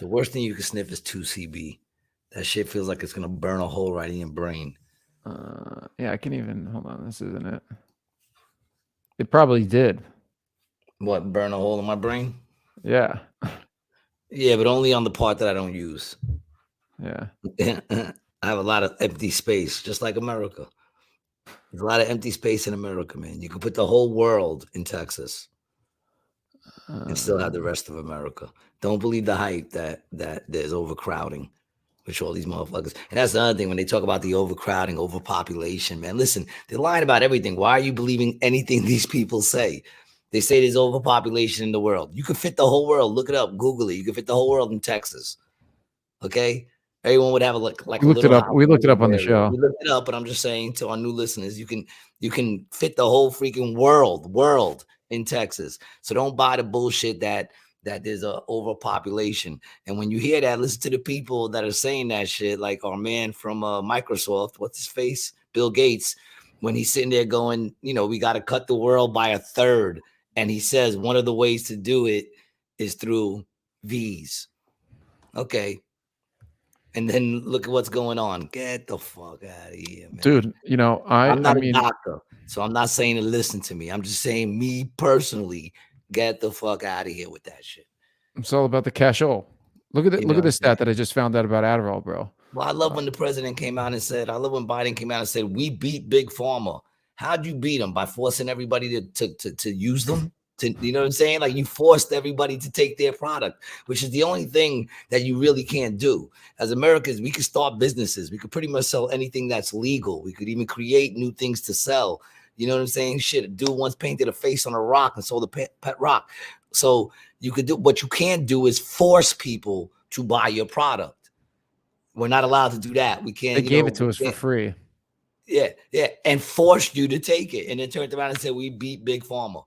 worst thing you can sniff is 2CB. That shit feels like it's gonna burn a hole right in your brain. Yeah, I can even hold on. This isn't it. It probably did. What, burn a hole in my brain? Yeah. Yeah, but only on the part that I don't use. Yeah. I have a lot of empty space, just like America. There's a lot of empty space in America, man. You can put the whole world in Texas and still have the rest of America. Don't believe the hype that there's overcrowding with all these motherfuckers. And that's the other thing when they talk about the overcrowding, overpopulation, man. Listen, they're lying about everything. Why are you believing anything these people say? They say there's overpopulation in the world. You could fit the whole world. Look it up. Google it. You could fit the whole world in Texas. Okay? Everyone would have like we looked it up. We looked it up on the show. We looked it up, but I'm just saying to our new listeners, you can fit the whole freaking world in Texas. So don't buy the bullshit that there's a overpopulation. And when you hear that, listen to the people that are saying that shit, like our man from Microsoft, what's his face? Bill Gates, when he's sitting there going, you know, we got to cut the world by 1/3. And he says one of the ways to do it is through V's. Okay. And then look at what's going on. Get the fuck out of here, man. Dude, you know, I'm not a doctor, so I'm not saying to listen to me. I'm just saying me personally, get the fuck out of here with that shit. It's all about the cash-o. Look at the stat that I just found out about Adderall, bro. Well, I love when the president came out and said, I love when Biden came out and said, we beat Big Pharma. How'd you beat them? By forcing everybody to use them? You know what I'm saying? Like you forced everybody to take their product, which is the only thing that you really can't do. As Americans, we could start businesses. We could pretty much sell anything that's legal. We could even create new things to sell. You know what I'm saying? Shit, a dude once painted a face on a rock and sold a pet rock. So you could do what you can't do is force people to buy your product. We're not allowed to do that. We can't. They gave it to us for free. Yeah, and forced you to take it, and then turned around and said, "We beat Big Pharma."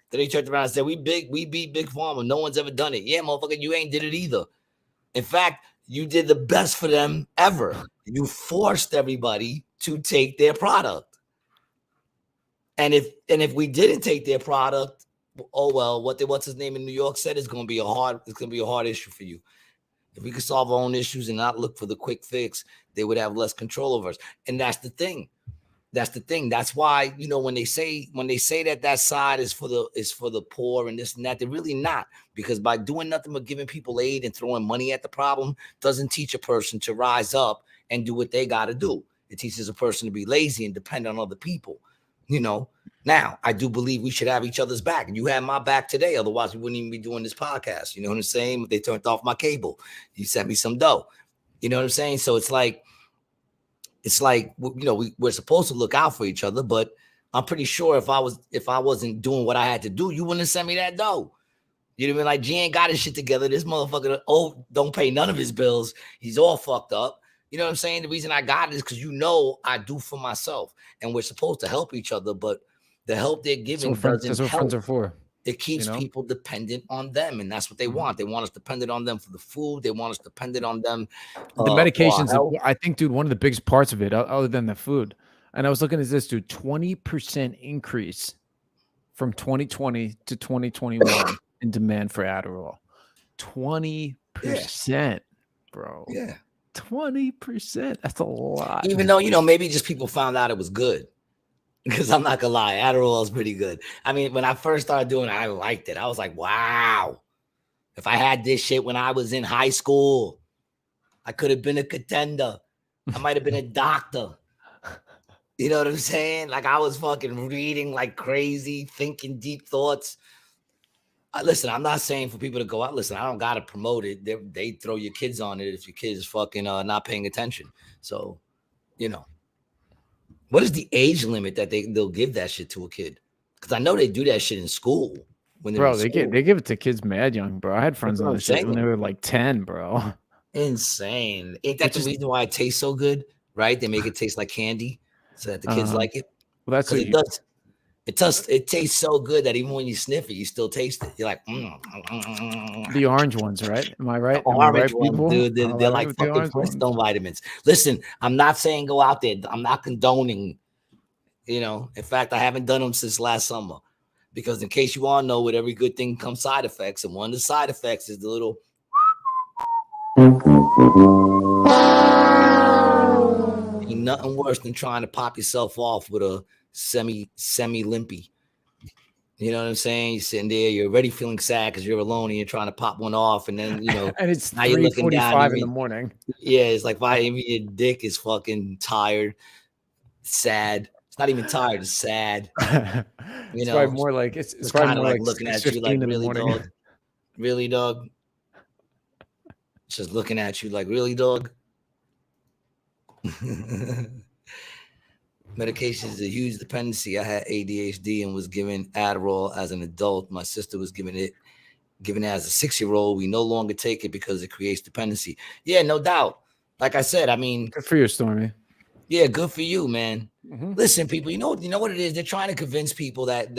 Then they turned around and said, "We beat Big Pharma. No one's ever done it." Yeah, motherfucker, you ain't did it either. In fact, you did the best for them ever. You forced everybody to take their product. And if we didn't take their product, oh well, what's his name in New York said it's gonna be a hard issue for you. If we could solve our own issues and not look for the quick fix, they would have less control over us. And that's the thing. That's why, when they say that side is for the poor and this and that, they're really not, because by doing nothing but giving people aid and throwing money at the problem doesn't teach a person to rise up and do what they got to do. It teaches a person to be lazy and depend on other people. Now I do believe we should have each other's back, and you have my back today. Otherwise, we wouldn't even be doing this podcast. You know what I'm saying? If they turned off my cable, you sent me some dough. You know what I'm saying? So it's like, we're supposed to look out for each other, but I'm pretty sure if I wasn't doing what I had to do, you wouldn't have sent me that dough. You know what I mean? Like, G ain't got his shit together. This motherfucker don't pay none of his bills. He's all fucked up. You know what I'm saying? The reason I got it is because I do for myself, and we're supposed to help each other, but the help they're giving that's what doesn't help. Friends are for. It keeps people dependent on them, and that's what they want. They want us dependent on them for the food. They want us dependent on them. The medications, I think, dude, one of the biggest parts of it, other than the food, and I was looking at this, dude, 20% increase from 2020 to 2021 in demand for Adderall. 20%, bro. Yeah. 20%. That's a lot. Even though, maybe just people found out it was good. Because I'm not gonna lie, Adderall is pretty good. I mean, when I first started doing it, I liked it. I was like, wow. If I had this shit when I was in high school, I could have been a contender. I might have been a doctor. You know what I'm saying? Like, I was fucking reading like crazy, thinking deep thoughts. Listen, I'm not saying for people to go out. Listen, I don't gotta promote it. They throw your kids on it if your kid is fucking not paying attention. So, what is the age limit that they'll give that shit to a kid? Because I know they do that shit in school. They give it to kids mad young, bro. I had friends on this shit when they were like 10, bro. Insane. Ain't that the reason why it tastes so good? Right? They make it taste like candy so that the kids like it. Well, that's what it does. It tastes so good that even when you sniff it, you still taste it. You're like, The orange ones, right? Am I right? The orange ones, dude. They're like fucking Flintstone vitamins. Listen, I'm not saying go out there. I'm not condoning, In fact, I haven't done them since last summer. Because in case you all know, with every good thing comes side effects. And one of the side effects is the little... Ain't nothing worse than trying to pop yourself off with a semi-limpy. You know what I'm saying? You're sitting there, you're already feeling sad because you're alone and you're trying to pop one off, and then and it's now you're looking down in the morning. Yeah, it's like your dick is fucking tired, sad. It's not even tired, it's sad. It's probably more like it's probably kind of more like looking at you like, really, dog? Really, dog? It's just looking at you like, really, dog? Medication is a huge dependency. I had ADHD and was given Adderall as an adult. My sister was given it as a 6-year-old. We no longer take it because it creates dependency. Yeah, no doubt. Like I said, I mean, good for you, Stormy. Yeah, good for you, man. Mm-hmm. Listen, people, you know what it is? They're trying to convince people that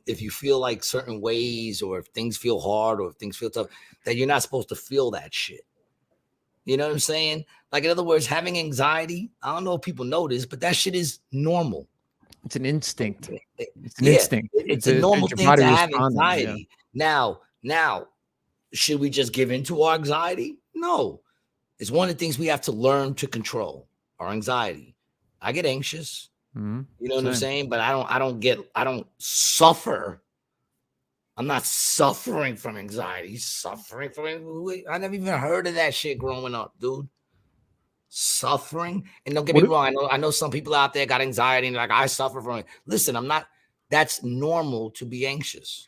if you feel like certain ways, or if things feel hard, or if things feel tough, that you're not supposed to feel that shit. You know what I'm saying? Like, in other words, having anxiety, I don't know if people know this, but that shit is normal. It's an instinct. It's an instinct. It's a normal thing to have anxiety. Yeah. Now, should we just give in to our anxiety? No. It's one of the things we have to learn to control, our anxiety. I get anxious. Mm-hmm. You know what I'm saying? But I don't suffer. I'm not suffering from anxiety. Suffering from it. I never even heard of that shit growing up, dude. Suffering. And don't get me wrong. I know some people out there got anxiety and like, I suffer from it. Listen, I'm not. That's normal to be anxious.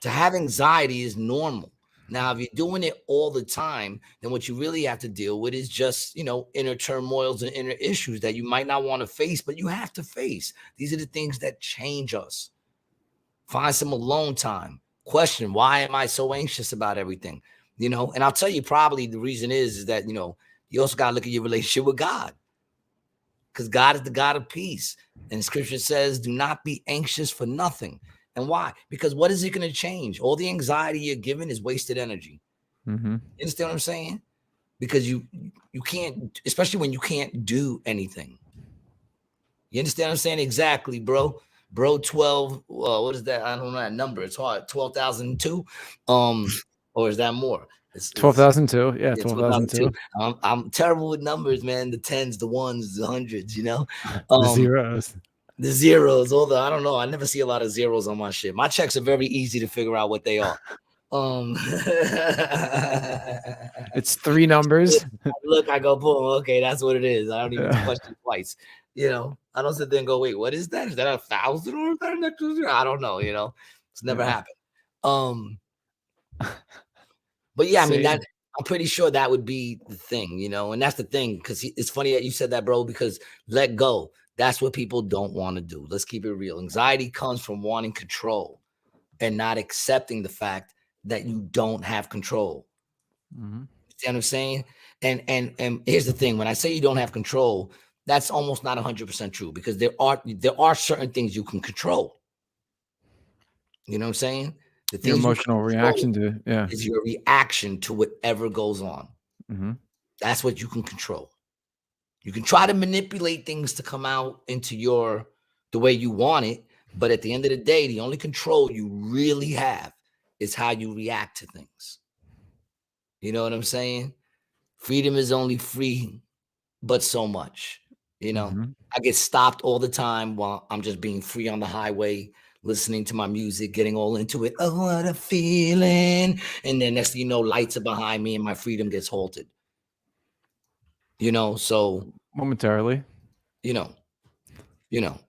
To have anxiety is normal. Now, if you're doing it all the time, then what you really have to deal with is just, inner turmoils and inner issues that you might not want to face, but you have to face. These are the things that change us. Find some alone time. Question, why am I so anxious about everything? And I'll tell you, probably the reason is that, you also got to look at your relationship with God. because God is the God of peace. And scripture says, do not be anxious for nothing. And why? Because what is it going to change? All the anxiety you're given is wasted energy. Mm-hmm. You understand what I'm saying? Because you can't, especially when you can't do anything. You understand what I'm saying? Exactly, bro. Bro, 12, what is that? I don't know that number. It's hard. 12,002. Or is that more? It's 12,002. Yeah, yeah, 12,002. I'm terrible with numbers, man. The tens, the ones, the hundreds, you know. The zeros. The zeros, all the I don't know. I never see a lot of zeros on my shit. My checks are very easy to figure out what they are. It's 3 numbers. Look, I go, boom, okay, that's what it is. I don't even question twice. You know, I don't sit there and go, wait, what is that? Is that 1,000 or is that an extra zero? I don't know, you know. It's never happened. But yeah, I mean, that I'm pretty sure that would be the thing, you know, and that's the thing, because it's funny that you said that, bro, because let go. That's what people don't want to do. Let's keep it real. Anxiety comes from wanting control and not accepting the fact that you don't have control. Mm-hmm. See what I'm saying? And here's the thing: when I say you don't have control, that's almost not 100% true, because there are certain things you can control. You know what I'm saying? The Your things emotional reaction to is your reaction to whatever goes on. Mm-hmm. That's what you can control. You can try to manipulate things to come out into the way you want it, but at the end of the day, the only control you really have is how you react to things. You know what I'm saying? Freedom is only free, but so much. You know, Mm-hmm. I get stopped all the time while I'm just being free on the highway, listening to my music, getting all into it. Oh, what a feeling. And then next thing you know, lights are behind me and my freedom gets halted. You know, so momentarily. You know,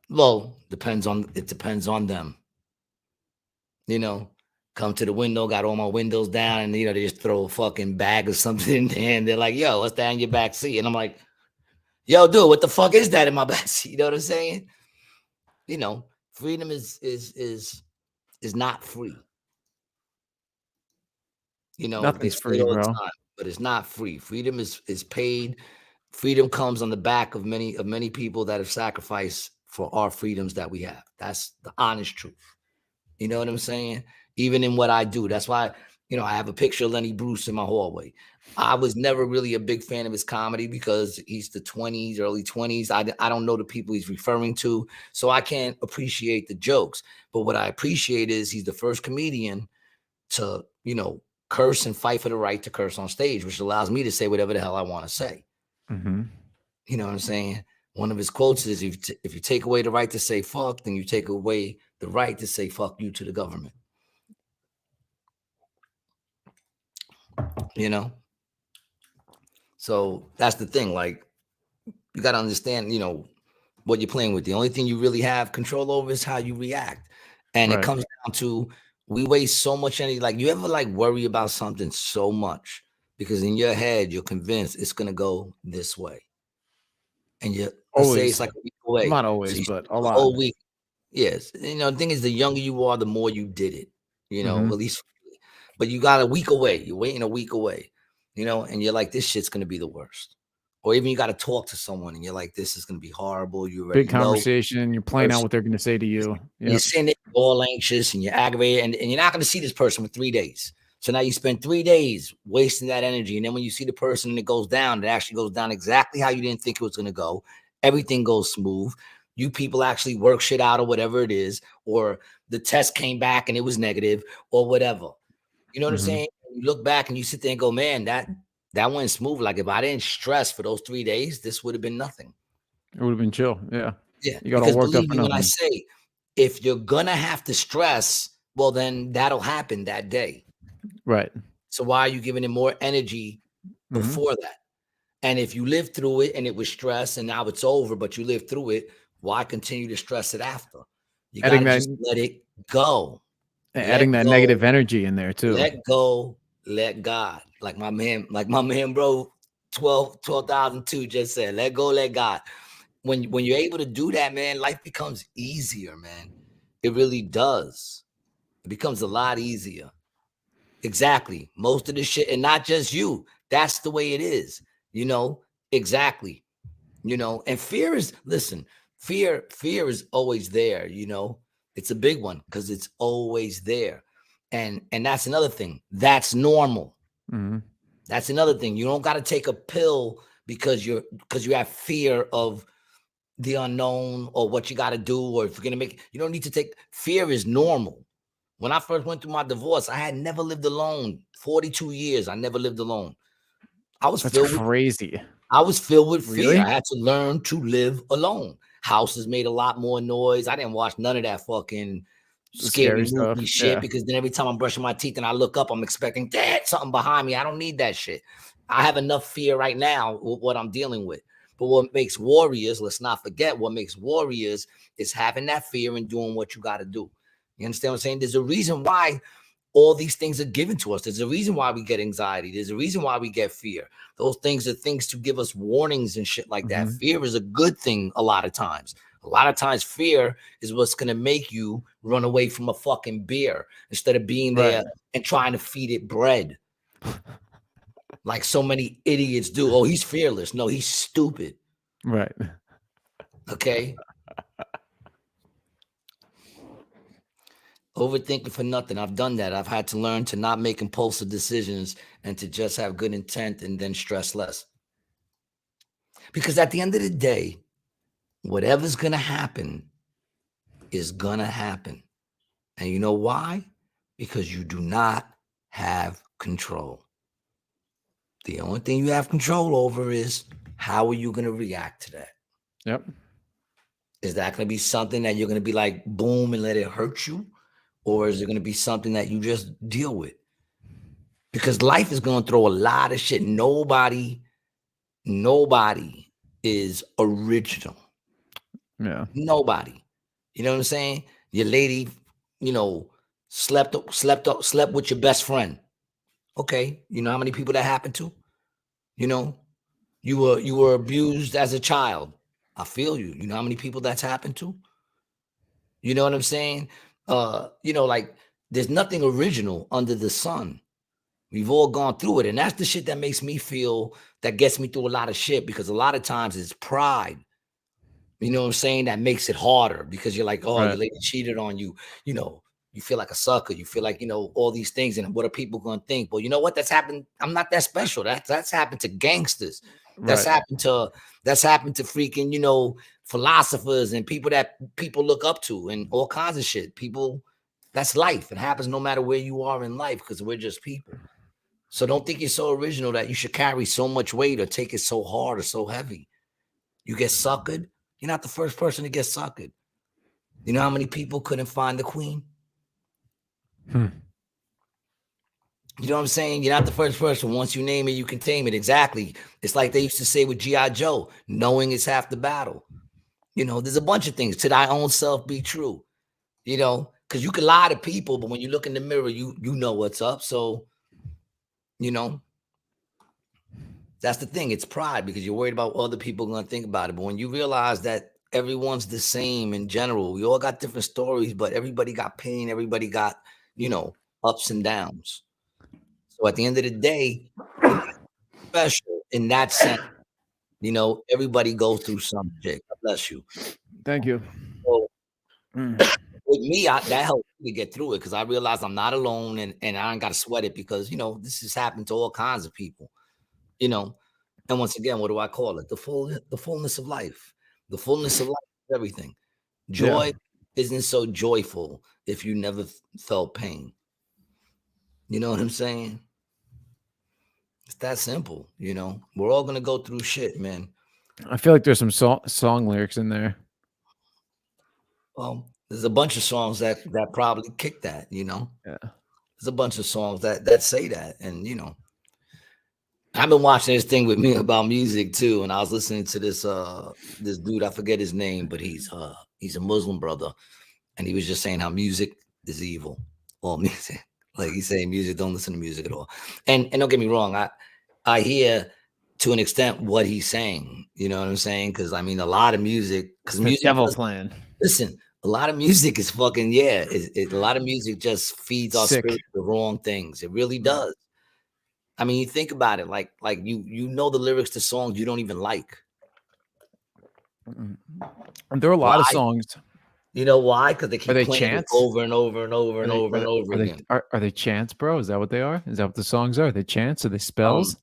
well, depends on them. You know, come to the window, got all my windows down, and they just throw a fucking bag or something in there, and they're like, yo, what's that in your back seat? And I'm like, yo, dude, what the fuck is that in my back seat? You know what I'm saying? You know, freedom is not free. You know, Nothing's free, bro. Time, but it's not free. Freedom is paid. Freedom comes on the back of many people that have sacrificed for our freedoms that we have. That's the honest truth. You know what I'm saying? Even in what I do. That's why, I have a picture of Lenny Bruce in my hallway. I was never really a big fan of his comedy because he's the 20s, early 20s. I don't know the people he's referring to, so I can't appreciate the jokes. But what I appreciate is he's the first comedian to, curse and fight for the right to curse on stage, which allows me to say whatever the hell I want to say. Mm-hmm. You know what I'm saying? One of his quotes is, if you take away the right to say fuck, then you take away the right to say fuck you to the government. You know? So that's the thing. Like, you got to understand, what you're playing with. The only thing you really have control over is how you react. And It comes down to, we waste so much energy. Like, you ever worry about something so much because in your head, you're convinced it's going to go this way. And let's say it's like a week away. Not always, but a lot. Whole week. Yes. The thing is, the younger you are, the more you did it, at least. But you got a week away. You're waiting a week away, and you're like, this shit's going to be the worst. Or even you got to talk to someone and you're like, this is going to be horrible. You already big conversation. You're playing out what they're going to say to you. Yep. You're sitting there all anxious and you're aggravated and you're not going to see this person for 3 days. So now you spend 3 days wasting that energy. And then when you see the person and it goes down, it actually goes down exactly how you didn't think it was going to go. Everything goes smooth. You people actually work shit out or whatever it is, or the test came back and it was negative or whatever. You know what I'm saying? You look back and you sit there and go, man, that went smooth. Like, if I didn't stress for those 3 days, this would have been nothing. It would have been chill. Yeah. Yeah. You got all worked up for nothing. When I say, if you're going to have to stress, well, then that'll happen that day. Right. So why are you giving it more energy before that? And if you lived through it and it was stress and now it's over, but you lived through it, why continue to stress it after? You got to just let it go. Adding that negative energy in there too. Let go, let God. Like my man, bro, 12,002 just said, let go, let God. When you're able to do that, man, life becomes easier, man. It really does. It becomes a lot easier. Exactly. Most of the shit, and not just you. That's the way it is. Exactly. you know, and fear is, listen, fear is always there, you know. It's a big one because it's always there. And that's another thing. That's normal. Mhm. That's another thing. You don't got to take a pill because you have fear of the unknown or what you got to do, or if you're gonna make, you don't need to take, fear is normal. When I first went through my divorce, I had never lived alone. 42 years, I never lived alone. I was That's filled with crazy. fear. Really? I had to learn to live alone. Houses made a lot more noise. I didn't watch none of that fucking The scary scary stuff. movie shit Yeah. because then every time I'm brushing my teeth and I look up, I'm expecting that something behind me. I don't need that shit. I have enough fear right now with what I'm dealing with. But what makes warriors, let's not forget, what makes warriors is having that fear and doing what you got to do. You understand what I'm saying? There's a reason why all these things are given to us. There's a reason why we get anxiety. There's a reason why we get fear. Those things are things to give us warnings and shit like that. Mhm. Fear is a good thing a lot of times. A lot of times fear is what's going to make you run away from a fucking bear instead of being there Right. and trying to feed it bread. Like so many idiots do. Oh, he's fearless. No, he's stupid. Right. Okay? Overthinking for nothing. I've done that. I've had to learn to not make impulsive decisions and to just have good intent and then stress less. Because at the end of the day, whatever's going to happen is going to happen. And you know why? Because you do not have control. The only thing you have control over is how are you going to react to that? Yep. Is that going to be something that you're going to be like, boom, and let it hurt you? Or is it going to be something that you just deal with? Because life is going to throw a lot of shit. Nobody is original. Yeah. Nobody. You know what I'm saying? Your lady, you know, slept with your best friend. Okay. You know how many people that happened to? You know, you were abused as a child. I feel you. You know how many people that's happened to? You know what I'm saying? You know, like there's nothing original under the sun. We've all gone through it. And that's the shit that makes me feel, that gets me through a lot of shit, because a lot of times it's pride. You know what I'm saying? That makes it harder because you're like, oh, your Right. lady cheated on you. You know, you feel like a sucker. You feel like, you know, all these things. And what are people going to think? Well, you know what? That's happened. I'm not that special. That's happened to gangsters. That's Right. happened to freaking, you know, philosophers and people that people look up to and all kinds of shit. People, that's life. It happens no matter where you are in life because we're just people. So don't think you're so original that you should carry so much weight or take it so hard or so heavy. You get suckered. You're not the first person to get suckered. You know how many people couldn't find the queen? Hmm. You know what I'm saying? You're not the first person. Once you name it, you can tame it. Exactly. It's like they used to say with G.I. Joe, knowing is half the battle. You know, there's a bunch of things. To thy own self be true. You know, because you can lie to people, but when you look in the mirror, you know what's up. So, you know, that's the thing. It's pride because you're worried about what other people are going to think about it. But when you realize that everyone's the same in general, we all got different stories, but everybody got pain. Everybody got, you know, ups and downs. So at the end of the day, you're not special in that sense. You know, everybody goes through some shit. God bless you. Thank you. So Mm. with me, that helped me to get through it because I realized I'm not alone and I ain't got to sweat it because, you know, this has happened to all kinds of people, you know. And once again, what do I call it? The fullness of life. The fullness of life is everything. Yeah. Joy isn't so joyful if you never felt pain. You know what I'm saying? It's that simple, you know. We're all gonna go through shit, man. I feel like there's some song lyrics in there. Well, there's a bunch of songs that probably kick that, you know. Yeah. There's a bunch of songs that say that, and you know, I've been watching this thing with me about music too, and I was listening to this dude, I forget his name, but he's a Muslim brother, and he was just saying how music is evil. All music. Like he's saying music, don't listen to music at all. And don't get me wrong, I hear to an extent what he's saying. You know what I'm saying? Because I mean a lot of music, because The music devil does, plan. listen, a lot of music is fucking, yeah. A lot of music just feeds our Sick. spirit the wrong things. It really Right. does. I mean, you think about it, like you know the lyrics to songs you don't even like. And there are a lot of Why? songs. You know why? Because they keep they playing it chants? over and over and over and over and over again. Are they chants, bro? Is that what they are? Is that what the songs are? Are they chants? Are they spells?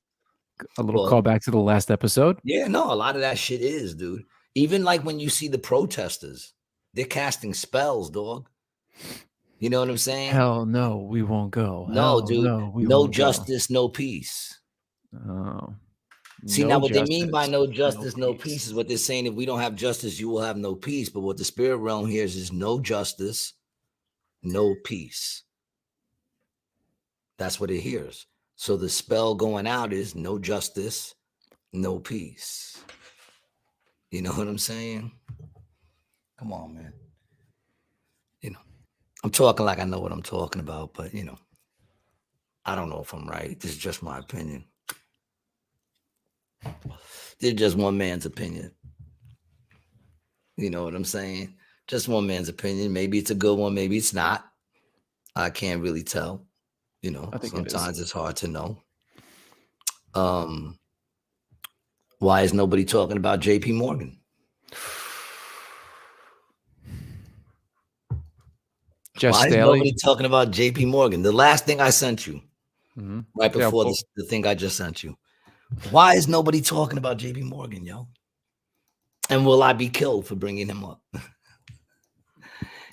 A little well, callback to the last episode. Yeah, no, a lot of that shit is, dude. Even like when you see the protesters, they're casting spells, dog. You know what I'm saying? Hell no, we won't go. No, Hell dude. no, we No won't justice, no peace. go. Oh. See, No now what they mean by justice, no justice, no peace. peace is what they're saying. If we don't have justice, you will have no peace. But what the spirit realm hears is no justice, no peace. That's what it hears. So the spell going out is no justice, no peace. You know what I'm saying? Come on, man. You know, I'm talking like I know what I'm talking about, but you know, I don't know if I'm right. This is just my opinion. This is just one man's opinion. You know what I'm saying? Just one man's opinion. Maybe it's a good one, maybe it's not. I can't really tell. You know, I think sometimes it's hard to know. Why is nobody talking about JP Morgan? Just Why is Staley? nobody talking about JP Morgan? The last thing I sent you, right before well, the thing I just sent you. Why is nobody talking about JP Morgan, yo? And will I be killed for bringing him up?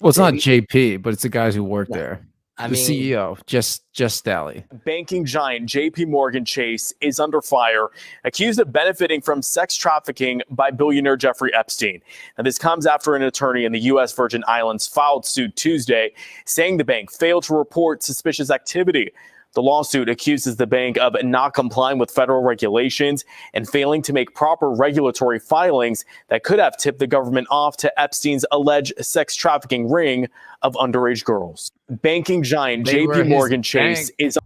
Well, it's not JP, but it's the guys who work there. I The mean, CEO, just Staley. Banking giant JP Morgan Chase is under fire, accused of benefiting from sex trafficking by billionaire Jeffrey Epstein. Now, this comes after an attorney in the U.S. Virgin Islands filed suit Tuesday, saying the bank failed to report suspicious activity. The lawsuit accuses the bank of not complying with federal regulations and failing to make proper regulatory filings that could have tipped the government off to Epstein's alleged sex trafficking ring of underage girls. Banking giant JP Morgan Chase is.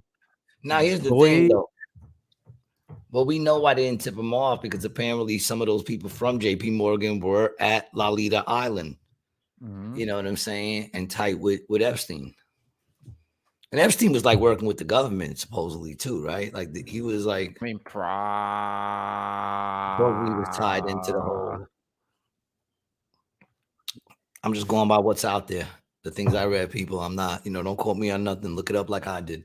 Now, here's the thing, though. Well, we know why they didn't tip him off, because apparently some of those people from JP Morgan were at Lolita Island. You know what I'm saying? And tight with Epstein. And Epstein was like working with the government, supposedly, too, right? Like he was like, I mean, probably was tied into the whole. I'm just going by what's out there. The things I read, people. I'm not, don't quote me on nothing. Look it up like I did.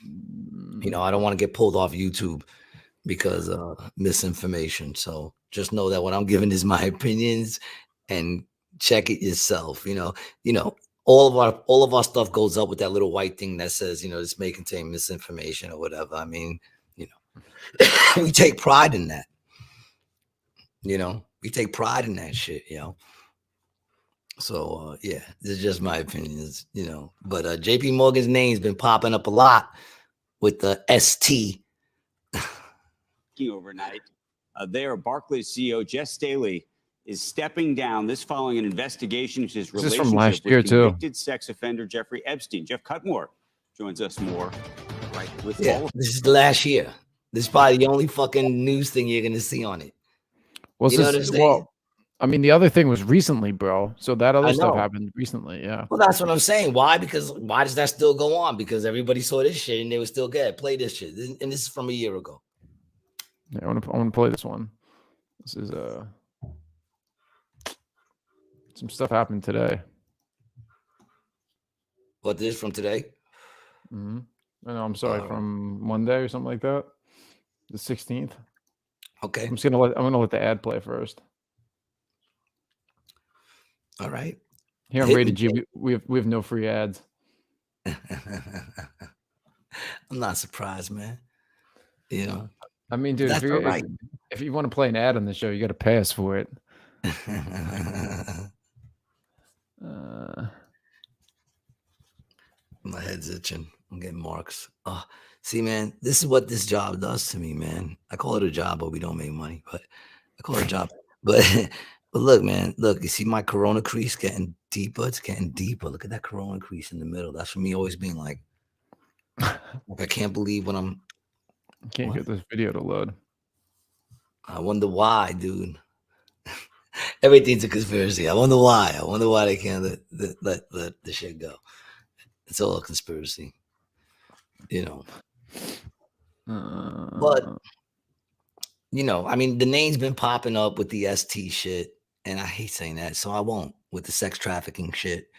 I don't want to get pulled off YouTube because misinformation. So just know that what I'm giving is my opinions, and check it yourself. All of our stuff goes up with that little white thing that says, this may contain misinformation or whatever. I mean, we take pride in that. We take pride in that shit, So yeah, this is just my opinions, But JP Morgan's name's been popping up a lot with the ST. Overnight, there, Barclays CEO Jeff Staley is stepping down. This following an investigation into his relationship from last year, with too. convicted sex offender Jeffrey Epstein. Jeff Cutmore joins us more. Right with Yeah, this is the last year. This is probably the only fucking news thing you're gonna see on it. Well, You know what I'm saying? I mean, the other thing was recently, bro. So that other I stuff know. happened recently. Yeah. Well, that's what I'm saying. Why? Because why does that still go on? Because everybody saw this shit and they were still good. Play this shit, and this is from a year ago. Yeah, I want to play this one. This is some stuff happened today. What, this is from today? No, I'm sorry, from Monday or something like that. The 16th. Okay. I'm gonna let the ad play first. All right. Here on Rated G, we have no free ads. I'm not surprised, man. I mean, dude, if you want to play an ad on the show, you got to pay us for it. My head's itching. I'm getting marks. Oh, see, man, this is what this job does to me, man. I call it a job, but we don't make money. But I call it a job. But look, man, look. You see my corona crease getting deeper? It's getting deeper. Look at that corona crease in the middle. That's for me always being like I can't believe when I'm. I can't get this video to load. I wonder why, dude. Everything's a conspiracy. I wonder why. I wonder why they can't let the shit go. It's all a conspiracy, But I mean, the name's been popping up with the ST shit, and I hate saying that, so I won't with the sex trafficking shit.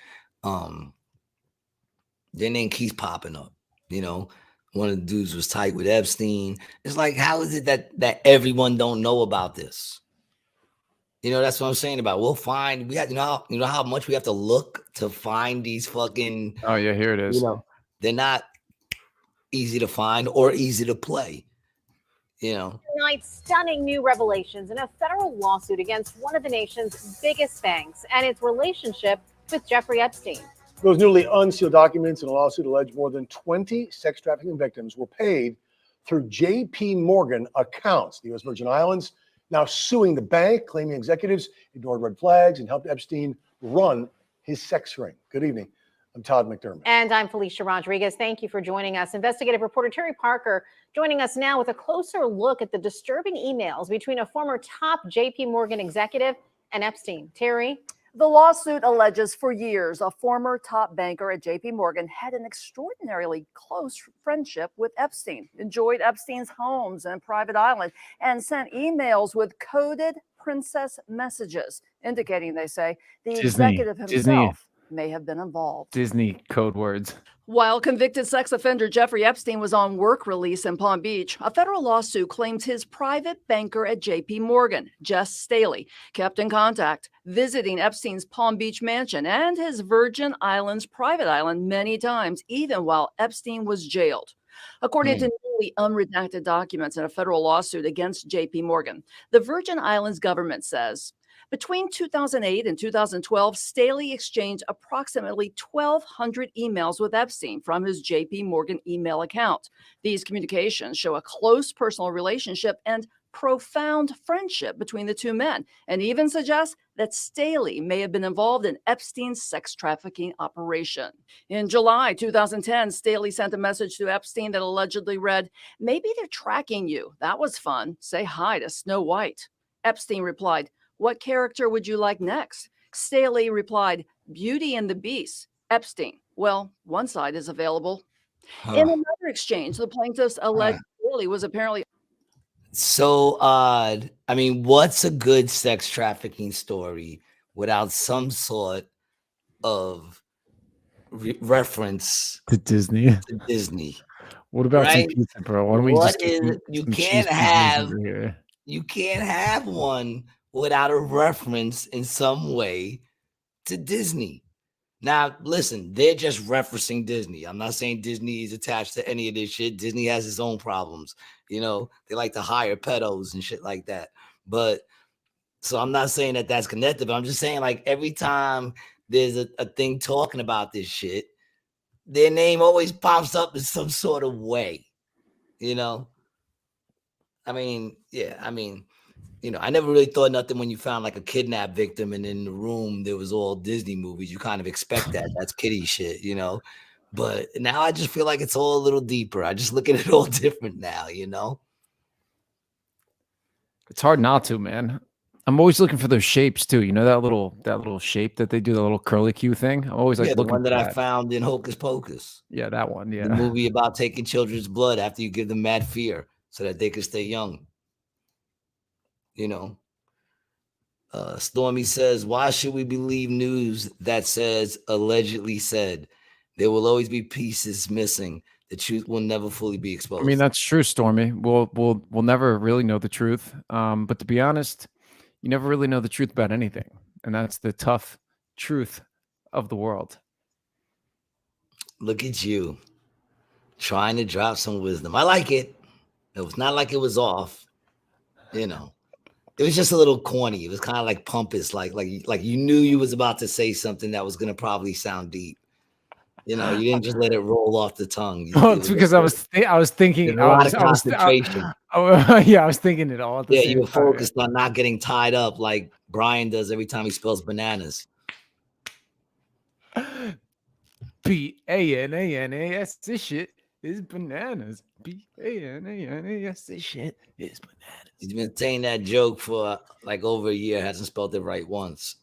Their name keeps popping up. You know, one of the dudes was tight with Epstein. It's like, how is it that everyone don't know about this? You know, that's what I'm saying about. We'll find. We have, you know how much we have to look to find these fucking. Oh yeah, here it is. You know, they're not easy to find or easy to play. You know. Tonight, stunning new revelations in a federal lawsuit against one of the nation's biggest banks and its relationship with Jeffrey Epstein. Those newly unsealed documents in a lawsuit allege more than 20 sex trafficking victims were paid through J.P. Morgan accounts. The U.S. Virgin Islands now suing the bank, claiming executives ignored red flags and helped Epstein run his sex ring. Good evening. I'm Todd McDermott. And I'm Felicia Rodriguez. Thank you for joining us. Investigative reporter Terry Parker joining us now with a closer look at the disturbing emails between a former top J.P. Morgan executive and Epstein. Terry? The lawsuit alleges for years a former top banker at J.P. Morgan had an extraordinarily close friendship with Epstein, enjoyed Epstein's homes and private island, and sent emails with coded princess messages, indicating, they say, the executive himself may have been involved. Disney code words. While convicted sex offender Jeffrey Epstein was on work release in Palm Beach, a federal lawsuit claims his private banker at J.P. Morgan, Jess Staley, kept in contact, visiting Epstein's Palm Beach mansion and his Virgin Islands private island many times, even while Epstein was jailed. According to newly unredacted documents in a federal lawsuit against J.P. Morgan, the Virgin Islands government says, between 2008 and 2012, Staley exchanged approximately 1,200 emails with Epstein from his J.P. Morgan email account. These communications show a close personal relationship and profound friendship between the two men, and even suggest that Staley may have been involved in Epstein's sex trafficking operation. In July 2010, Staley sent a message to Epstein that allegedly read, "Maybe they're tracking you. That was fun. Say hi to Snow White." Epstein replied, "What character would you like next?" Staley replied, "Beauty and the Beast." Epstein, "Well, one side is available." In another exchange, the plaintiffs alleged Staley was apparently So odd. I mean, what's a good sex trafficking story without some sort of reference to Disney? What about some pizza, bro? Why don't we just you can't have one without a reference in some way to Disney. Now, listen, they're just referencing Disney. I'm not saying Disney is attached to any of this shit. Disney has its own problems. You know, they like to hire pedos and shit like that. But so I'm not saying that that's connected, but I'm just saying, like, every time there's a thing talking about this shit, their name always pops up in some sort of way, you know? I mean, you know, I never really thought nothing when you found like a kidnapped victim and in the room there was all Disney movies. You kind of expect that. That's kiddie shit, you know? But now I just feel like it's all a little deeper. I just look at it all different now, you know? It's hard not to, man. I'm always looking for those shapes too. You know, that little shape that they do, the little curly Q thing. I'm always like looking the one for that I found in Hocus Pocus. Yeah, that one. Yeah. The movie about taking children's blood after you give them mad fear so that they can stay young. You know, Stormy says, why should we believe news that says allegedly said? There will always be pieces missing. The truth will never fully be exposed. I mean, that's true, Stormy. We'll never really know the truth. But to be honest, you never really know the truth about anything. And that's the tough truth of the world. Look at you trying to drop some wisdom. I like it. It was not like it was off, you know. It was just a little corny. It was kind of like pompous, like you knew you was about to say something that was going to probably sound deep. You know, you didn't just let it roll off the tongue. Well, it's because I was thinking. I was concentration. Yeah, I was thinking it all. At the same you were time. focused on not getting tied up like Brian does every time he spells bananas. B-A-N-A-N-A-S. This shit is bananas. B-A-N-A-N-A-S. This shit is bananas. He's been saying that joke for like over a year. Hasn't spelled it right once.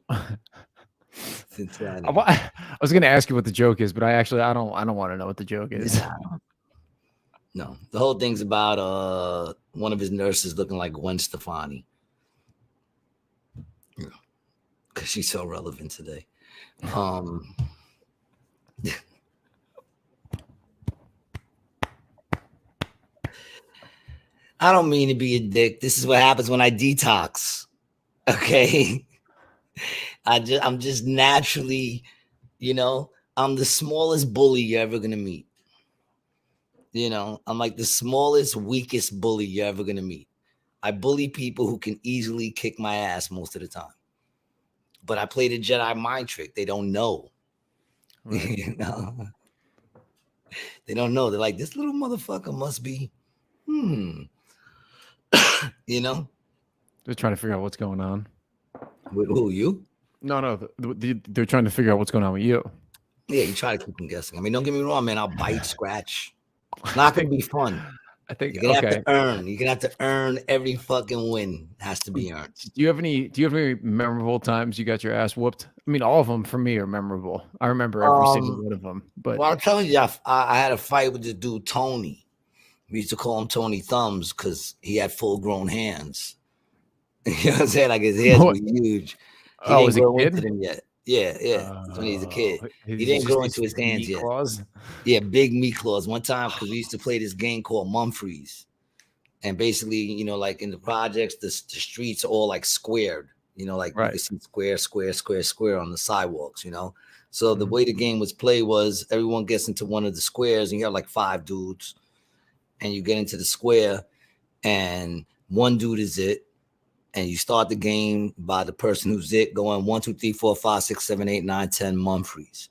I was going to ask you what the joke is, but I don't want to know what the joke is. No, the whole thing's about one of his nurses looking like Gwen Stefani. Because she's so relevant today. I don't mean to be a dick. This is what happens when I detox. Okay. I'm just naturally, I'm the smallest bully you're ever gonna meet. I'm like the smallest, weakest bully you're ever gonna meet. I bully people who can easily kick my ass most of the time. But I play the Jedi mind trick. They don't know. Right. They don't know. They're like, this little motherfucker must be, They're trying to figure out what's going on. With who, you? No. They're trying to figure out what's going on with you. Yeah, you try to keep them guessing. I mean, don't get me wrong, man. I'll bite, scratch. It's not going to be fun. I think you're gonna have to earn. You're gonna have to earn every fucking win. It has to be earned. Do you have any memorable times you got your ass whooped? I mean, all of them for me are memorable. I remember every single one of them. But well, I'm telling you, I had a fight with this dude Tony. We used to call him Tony Thumbs because he had full-grown hands. You know what I'm saying? Like his hands were huge. He didn't grow into them yet. Yeah. When he's a kid, he didn't grow into his hands yet. Claws? Yeah, big meat claws. One time, because we used to play this game called Mumfreeze, and basically, like in the projects, the streets are all like squared. Like you can see square on the sidewalks. So the way the game was played was everyone gets into one of the squares, and you have like 5 dudes, and you get into the square, and one dude is it. And you start the game by the person who's it going 1, 2, 3, 4, 5, 6, 7, 8, 9, 10 Mumfreeze.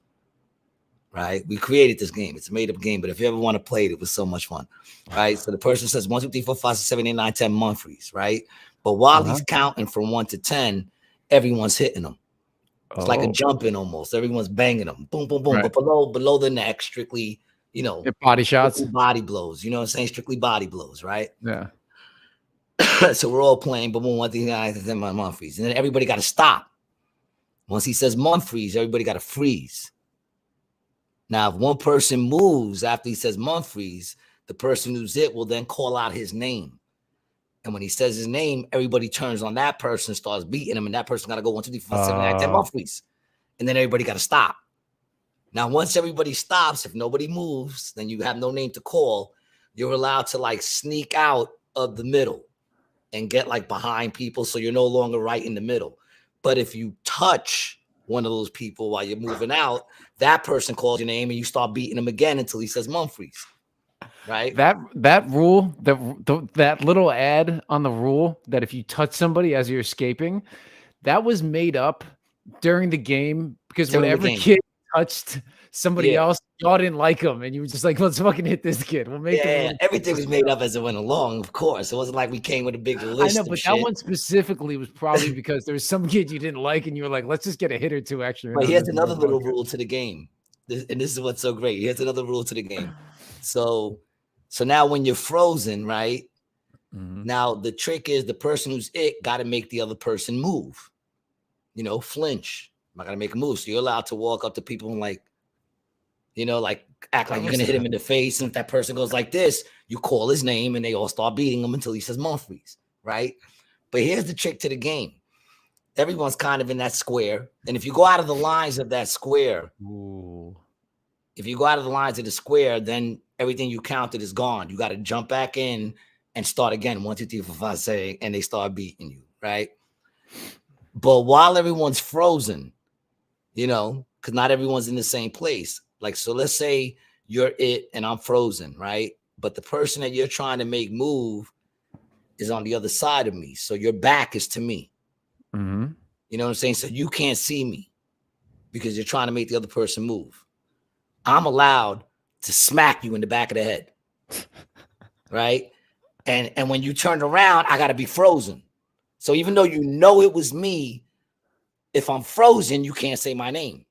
Right? We created this game. It's a made-up game, but if you ever want to play it, it was so much fun. Right? So the person says 1, 2, 3, 4, 5, 6, 7, 8, 9, 10 Mumfreeze, right? But while he's counting from 1 to 10, everyone's hitting them. It's like a jumping almost. Everyone's banging them. Boom, boom, boom. Right. But below the neck, strictly, body shots, body blows. You know what I'm saying? Strictly body blows, right? Yeah. So we're all playing, but 1, 2, 3, 4, 5, 6, 7, 8, 9, 10 Mumfreeze. And then everybody got to stop. Once he says Mumfreeze, everybody got to freeze. Now, if one person moves after he says Mumfreeze, the person who's it will then call out his name. And when he says his name, everybody turns on that person, starts beating him, and that person got to go 1, 2, 3, 4, 5, 6, 7, 8, 9, 10 Mumfreeze. And then everybody got to stop. Now, once everybody stops, if nobody moves, then you have no name to call. You're allowed to like sneak out of the middle and get like behind people, so you're no longer right in the middle. But if you touch one of those people while you're moving out, that person calls your name and you start beating him again until he says Mumfreeze. Right? That rule, that little ad on the rule that if you touch somebody as you're escaping, that was made up during the game because whenever kid touched somebody else, y'all didn't like him, and you were just like, let's fucking hit this kid. We'll make him. Everything was made up as it went along, of course. It wasn't like we came with a big list. I know, but that one specifically was probably because there was some kid you didn't like, and you were like, let's just get a hit or two extra. But here's another little rule to the game, and this is what's so great. Here's another rule to the game. So now when you're frozen, right? Mm-hmm. Now the trick is the person who's it got to make the other person move. Flinch. I'm not gonna make a move. So you're allowed to walk up to people and like act like you're gonna hit him in the face. And if that person goes like this, you call his name and they all start beating him until he says Mumfreeze, right? But here's the trick to the game. Everyone's kind of in that square. And if you go out of the lines of that square, if you go out of the lines of the square, then everything you counted is gone. You got to jump back in and start again. 1, 2, 3, 4, 5, 6, and they start beating you, right? But while everyone's frozen, because not everyone's in the same place. Like, so let's say you're it and I'm frozen, right? But the person that you're trying to make move is on the other side of me. So your back is to me. Mm-hmm. You know what I'm saying? So you can't see me because you're trying to make the other person move. I'm allowed to smack you in the back of the head, right? And when you turn around, I got to be frozen. So even though it was me, if I'm frozen, you can't say my name.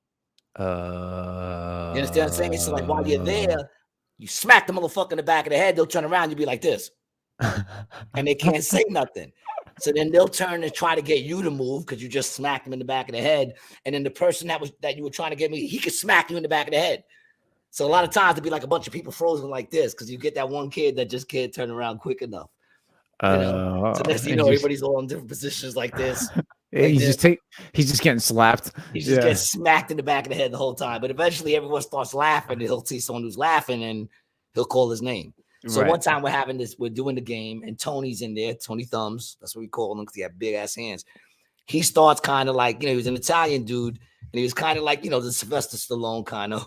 You understand what I'm saying? So like while you're there, you smack the motherfucker in the back of the head, they'll turn around, you'll be like this. And they can't say nothing. So then they'll turn and try to get you to move because you just smacked them in the back of the head. And then the person that you were trying to get me, he could smack you in the back of the head. So a lot of times there'd be like a bunch of people frozen like this because you get that one kid that just can't turn around quick enough. So next thing you know, everybody's all in different positions like this. Like He's just getting slapped. He just gets smacked in the back of the head the whole time. But eventually everyone starts laughing. He'll see someone who's laughing and he'll call his name. So one time we're doing the game and Tony's in there, Tony Thumbs. That's what we call him because he had big ass hands. He starts kind of like, he was an Italian dude and he was kind of like, the Sylvester Stallone kind of,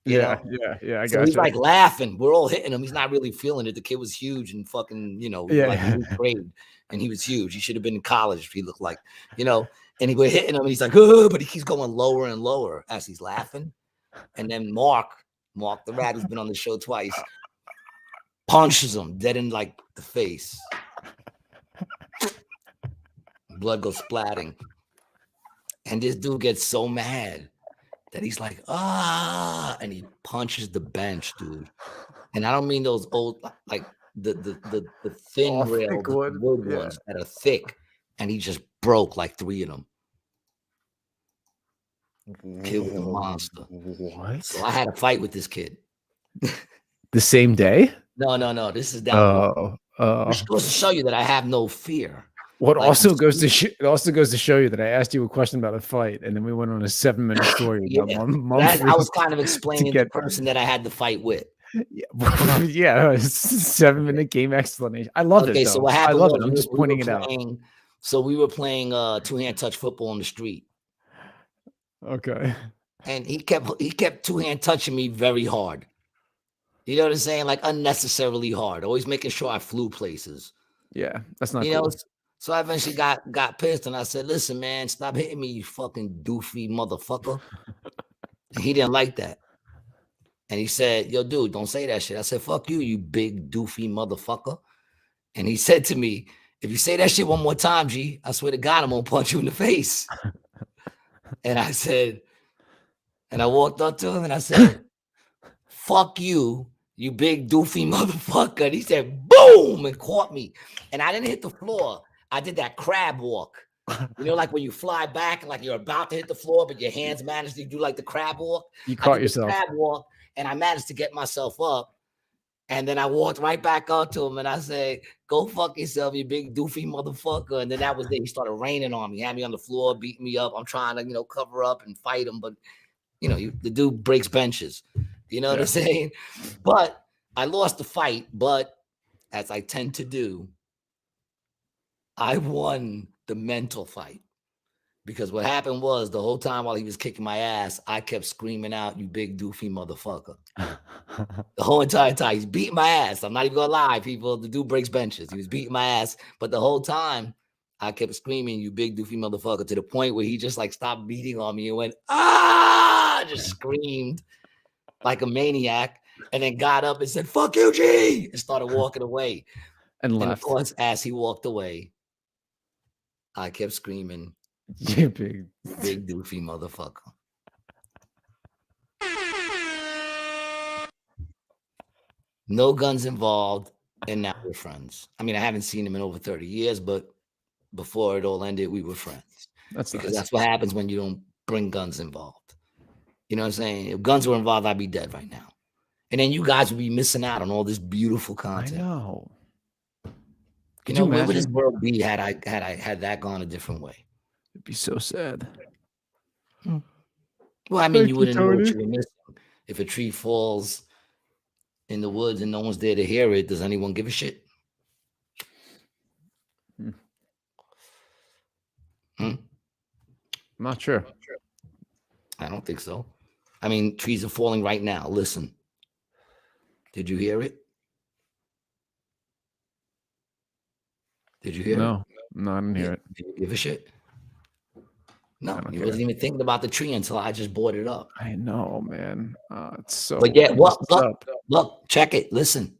Yeah. I so got he's you. like laughing. We're all hitting him. He's not really feeling it. The kid was huge and fucking, like eighth grade. And he was huge. He should have been in college. He looked like, and we're hitting him. And he's like, but he keeps going lower and lower as he's laughing. And then Mark the rat, who's been on the show twice, punches him dead in like the face. Blood goes splatting. And this dude gets so mad that he's like, and he punches the bench, dude. And I don't mean those old, like the thin rail, the wood ones that are thick. And he just broke like 3 of them. Kid was a monster. What? So I had a fight with this kid. The same day? No. This is down. Which goes to show you that I have no fear. What also goes to show you that I asked you a question about a fight, and then we went on a 7-minute story. I was kind of explaining the person that I had the fight with. Yeah, 7-minute game explanation. I love it. So what happened? I love it. I'm just pointing it out. So we were playing two-hand touch football on the street. Okay. And he kept two-hand touching me very hard. You know what I'm saying? Like unnecessarily hard. Always making sure I flew places. Yeah, that's not cool. So I eventually got pissed and I said, listen, man, stop hitting me, you fucking doofy motherfucker. And he didn't like that. And he said, yo, dude, don't say that shit. I said, fuck you, you big doofy motherfucker. And he said to me, if you say that shit one more time, G, I swear to God, I'm gonna punch you in the face. And I said, and I walked up to him and I said, fuck you, you big doofy motherfucker. And he said, boom, and caught me. And I didn't hit the floor. I did that crab walk. Like when you fly back and like you're about to hit the floor, but your hands managed to do like the crab walk. You caught yourself. Crab walk, and I managed to get myself up. And then I walked right back up to him and I said, go fuck yourself, you big doofy motherfucker. And then that was it. He started raining on me, had me on the floor, beating me up. I'm trying to, cover up and fight him. But, the dude breaks benches. You know what I'm saying? But I lost the fight. But as I tend to do, I won the mental fight. Because what happened was the whole time while he was kicking my ass, I kept screaming out, you big doofy motherfucker. The whole entire time. He's beating my ass. I'm not even gonna lie, people. The dude breaks benches. He was beating my ass. But the whole time, I kept screaming, you big doofy motherfucker, to the point where he just like stopped beating on me and went, just screamed like a maniac. And then got up and said, fuck you, G, and started walking away. And left. And of course, as he walked away, I kept screaming, you big doofy motherfucker. No guns involved, and now we're friends. I mean, I haven't seen him in over 30 years, but before it all ended, we were friends. That's what happens when you don't bring guns involved. You know what I'm saying? If guns were involved, I'd be dead right now. And then you guys would be missing out on all this beautiful content. I know. Where would this world be had I had that gone a different way? It'd be so sad. Well, I mean, you wouldn't know what you were missing. If a tree falls in the woods and no one's there to hear it, does anyone give a shit? Not sure. I don't think so. I mean, trees are falling right now. Listen. Did you hear it? Did you hear it? No, I didn't hear it. Did you give a shit? No, you wasn't even thinking about the tree until I just brought it up. I know, man. It's so. But yeah, look, check it. Listen,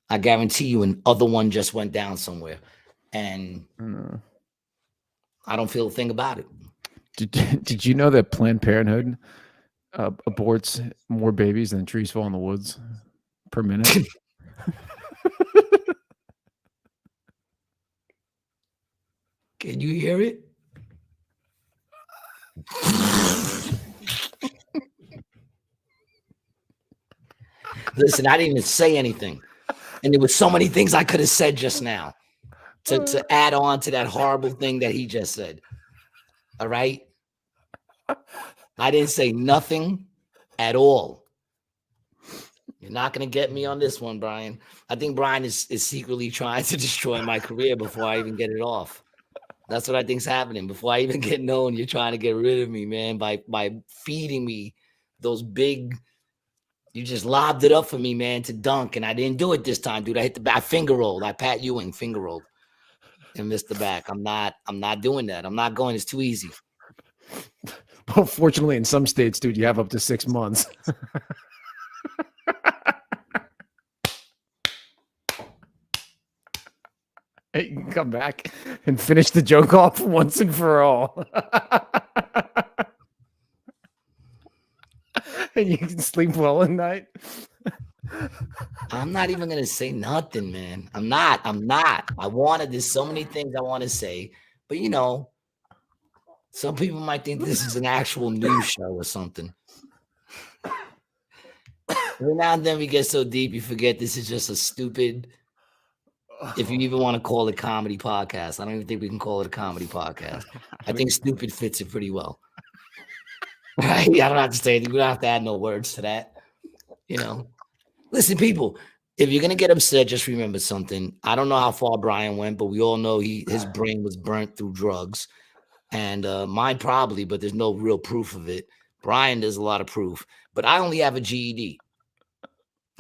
I guarantee you, another one just went down somewhere, and I don't feel a thing about it. Did you know that Planned Parenthood aborts more babies than trees fall in the woods per minute? Can you hear it? Listen, I didn't even say anything. And there were so many things I could have said just now to add on to that horrible thing that he just said. All right. I didn't say nothing at all. You're not going to get me on this one, Brian. I think Brian is secretly trying to destroy my career before I even get it off. That's what I think's happening. Before I even get known, you're trying to get rid of me, man, by feeding me those big. You just lobbed it up for me, man, to dunk, and I didn't do it this time, dude. I hit the back, finger rolled. I Pat Ewing finger rolled and missed the back. I'm not doing that. I'm not going. It's too easy. Well, fortunately, in some states, dude, you have up to 6 months. Hey, you can come back and finish the joke off once and for all. And you can sleep well at night. I'm not even gonna say nothing, man. I'm not. There's so many things I want to say, but you know, some people might think this is an actual news show or something. Every now and then we get so deep, you forget this is just a stupid, if you even want to call it comedy podcast. I don't even think we can call it a comedy podcast. I think stupid fits it pretty well. Right? I don't have to say anything. We don't have to add no words to that. You know, listen, people, if you're going to get upset, just remember something. I don't know how far Brian went, but we all know his brain was burnt through drugs. And mine probably, but there's no real proof of it. Brian, there's a lot of proof. But I only have a GED.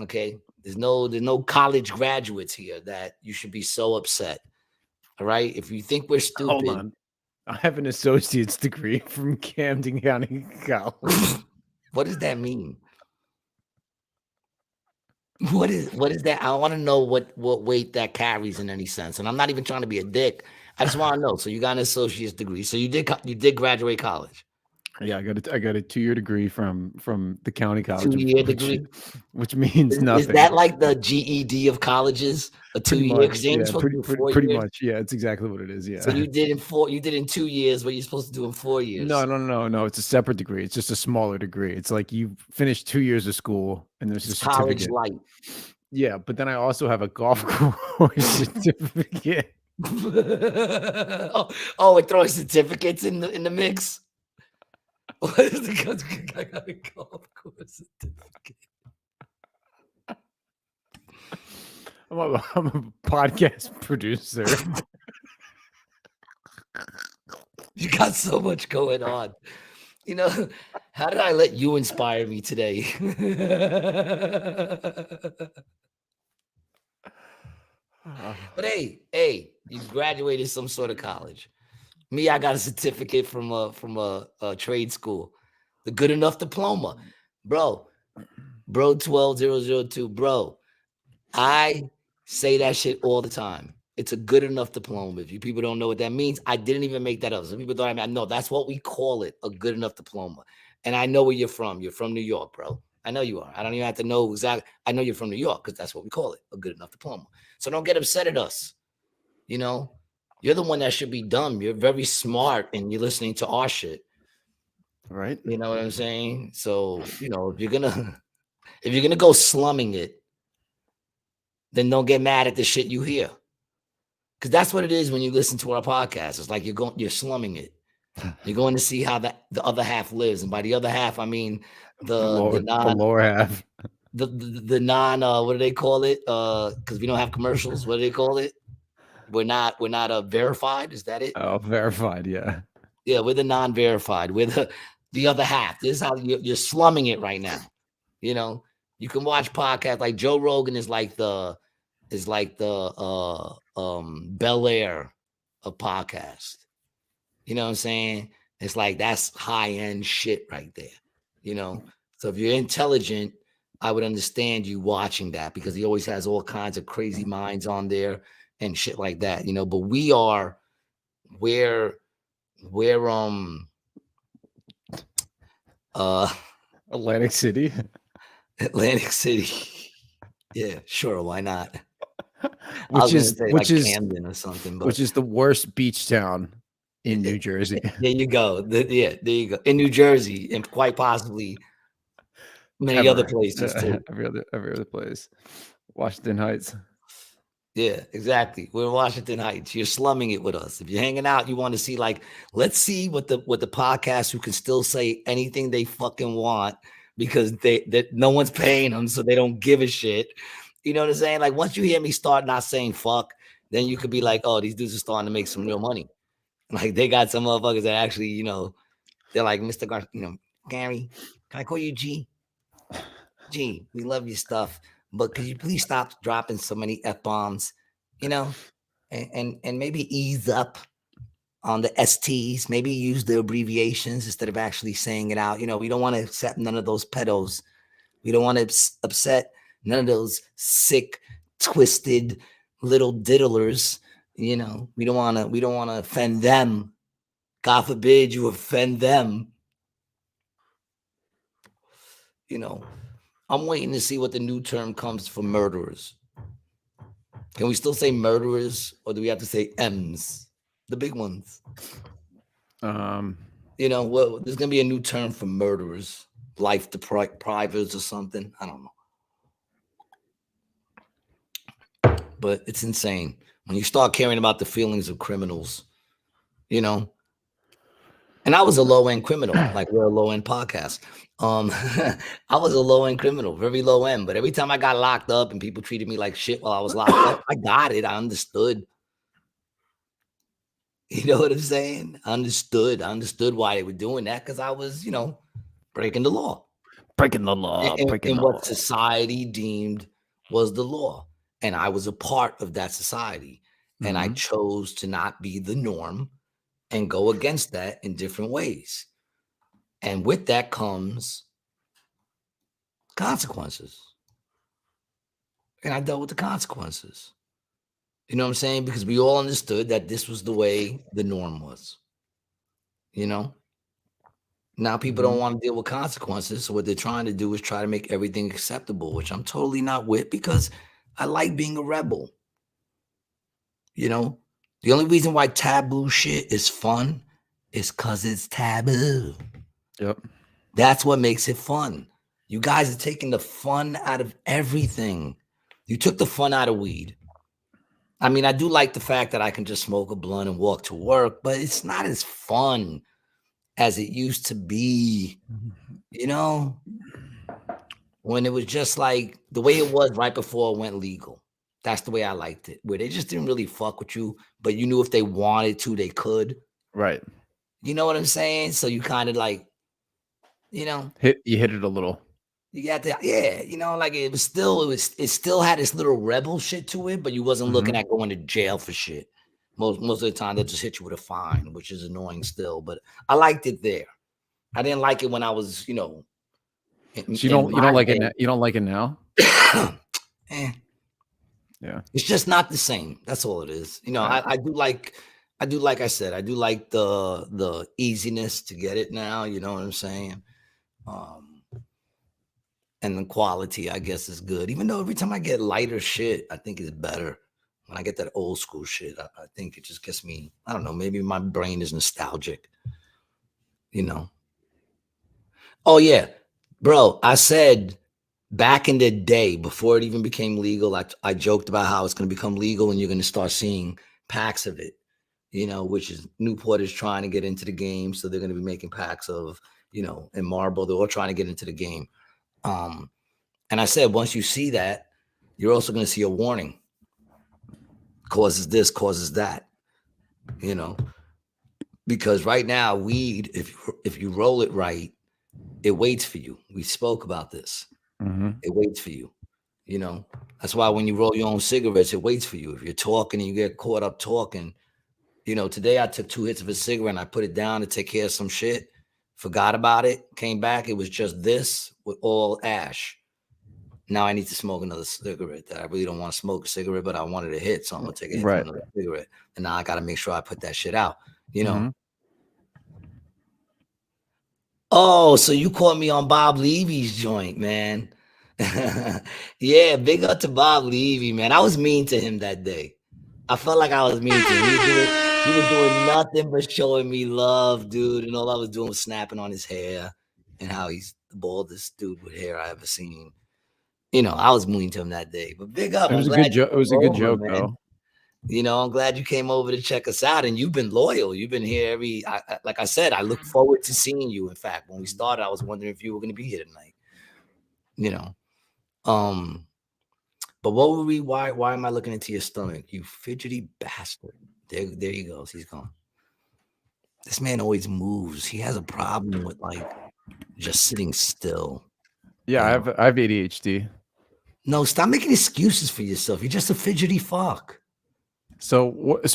Okay? There's no college graduates here that you should be so upset. All right? If you think we're stupid. Hold on. I have an associate's degree from Camden County College. What does that mean? What is that? I want to know what weight that carries in any sense. And I'm not even trying to be a dick. I just want to know. So you got an associate's degree. So you did graduate college. Yeah, I got a 2-year degree from the county college. 2-year degree, which means nothing. Is that like the GED of colleges? A 2-year? Yeah, pretty much. Yeah, it's exactly what it is. Yeah. So you did in 2 years, what you're supposed to do in 4 years. No. It's a separate degree. It's just a smaller degree. It's like you finish 2 years of school and there's a certificate. College light. Yeah, but then I also have a golf course certificate. It throws certificates in the mix. What is the I got a golf course certificate? I'm a podcast producer. You got so much going on. You know, how did I let you inspire me today? But hey, you graduated some sort of college. Me, I got a certificate from a trade school, the good enough diploma, bro 12002, bro. I say that shit all the time. It's a good enough diploma. If you people don't know what that means, I didn't even make that up. Some people thought I know that's what we call it, a good enough diploma. And I know where you're from. You're from New York, bro. I know you are. I don't even have to know exactly. I know you're from New York because that's what we call it, a good enough diploma. So don't get upset at us. You know, you're the one that should be dumb. You're very smart and you're listening to our shit. Right. You know what I'm saying? So, you know, if you're gonna go slumming it, then don't get mad at the shit you hear. Because that's what it is when you listen to our podcast. It's like you're slumming it. You're going to see how the other half lives. And by the other half, I mean the lower half. The non what do they call it? Because we don't have commercials. What do they call it? We're not verified. Is that it? Oh, verified, yeah. Yeah, we're the non-verified. We're the other half. This is how you're slumming it right now. You know, you can watch podcasts like Joe Rogan is like the Bel Air of podcast. You know what I'm saying? It's like that's high-end shit right there. You know, so if you're intelligent, I would understand you watching that because he always has all kinds of crazy minds on there and shit like that. You know, but we're Atlantic City. Atlantic City. Yeah, sure. Why not? Which is Camden or something. But which is the worst beach town in New Jersey. There you go. There you go. In New Jersey, and quite possibly many other places too. Every other place. Washington Heights. Yeah, exactly. We're in Washington Heights. You're slumming it with us. If you're hanging out, you want to see like, let's see what the podcast who can still say anything they fucking want because that no one's paying them, so they don't give a shit. You know what I'm saying? Like once you hear me start not saying fuck, then you could be like, oh, these dudes are starting to make some real money. Like they got some motherfuckers that actually, they're like, Mr. Gary, can I call you G? G, we love your stuff, but could you please stop dropping so many F-bombs, and maybe ease up on the STs, maybe use the abbreviations instead of actually saying it out. We don't want to upset none of those pedos. We don't want to upset none of those sick, twisted little diddlers. We don't want to offend them. God forbid you offend them. I'm waiting to see what the new term comes for murderers. Can we still say murderers, or do we have to say M's, the big ones? Well, there's gonna be a new term for murderers, life deprivers or something. I don't know, but it's insane when you start caring about the feelings of criminals. And I was a low-end criminal, like we're a low-end podcast. I was a low-end criminal, very low end. But every time I got locked up and people treated me like shit while I was locked up, I got it. I understood. You know what I'm saying? I understood why they were doing that because I was, breaking the law. Breaking the law. And what society deemed was the law. And I was a part of that society. And I chose to not be the norm and go against that in different ways. And with that comes consequences. And I dealt with the consequences. You know what I'm saying? Because we all understood that this was the way the norm was. Now people don't want to deal with consequences. So what they're trying to do is try to make everything acceptable, which I'm totally not with because I like being a rebel. The only reason why taboo shit is fun is because it's taboo. Yep. That's what makes it fun. You guys are taking the fun out of everything. You took the fun out of weed. I mean, I do like the fact that I can just smoke a blunt and walk to work, but it's not as fun as it used to be, when it was just like the way it was right before it went legal. That's the way I liked it, where they just didn't really fuck with you, but you knew if they wanted to, they could. Right. You know what I'm saying? So you kind of like, you hit it a little. You got to, like it still had this little rebel shit to it, but you wasn't looking at going to jail for shit. Most of the time, they'll just hit you with a fine, which is annoying still. But I liked it there. I didn't like it when I was, So you don't like it. You don't like it now. Yeah, it's just not the same. That's all it is. I do like I said, I do like the easiness to get it now. You know what I'm saying? And the quality, I guess, is good. Even though every time I get lighter shit, I think it's better. When I get that old school shit, I think it just gets me, I don't know, maybe my brain is nostalgic. Oh, yeah. Bro, I said back in the day, before it even became legal, I joked about how it's going to become legal and you're going to start seeing packs of it, which is Newport is trying to get into the game. So they're going to be making packs of, in Marlboro, they're all trying to get into the game. And I said, once you see that, you're also going to see a warning. Causes this, causes that, because right now weed, if you roll it right, it waits for you. We spoke about this. It waits for you. That's why when you roll your own cigarettes, it waits for you. If you're talking and you get caught up talking, today I took 2 hits of a cigarette and I put it down to take care of some shit. Forgot about it. Came back. It was just this with all ash. Now I need to smoke another cigarette. That I really don't want to smoke a cigarette, but I wanted to hit, so I'm gonna take a hit from another cigarette. And now I got to make sure I put that shit out. Oh, so you caught me on Bob Levy's joint, man. Yeah, big up to Bob Levy, man. I was mean to him that day. I felt like I was mean to him. He was doing nothing but showing me love, dude. And all I was doing was snapping on his hair and how he's the baldest dude with hair I ever seen. You know, I was mean to him that day, but big up. It was I'm a glad good joke. It was a you good came over, joke, man. though. You know, I'm glad you came over to check us out, and you've been loyal. You've been here like I said, I look forward to seeing you. In fact, when we started, I was wondering if you were going to be here tonight. You know, but what were we? Why am I looking into your stomach? You fidgety bastard. There he goes. He's gone. This man always moves. He has a problem with like just sitting still. Yeah, I have ADHD. No, stop making excuses for yourself. You're just a fidgety fuck. So what does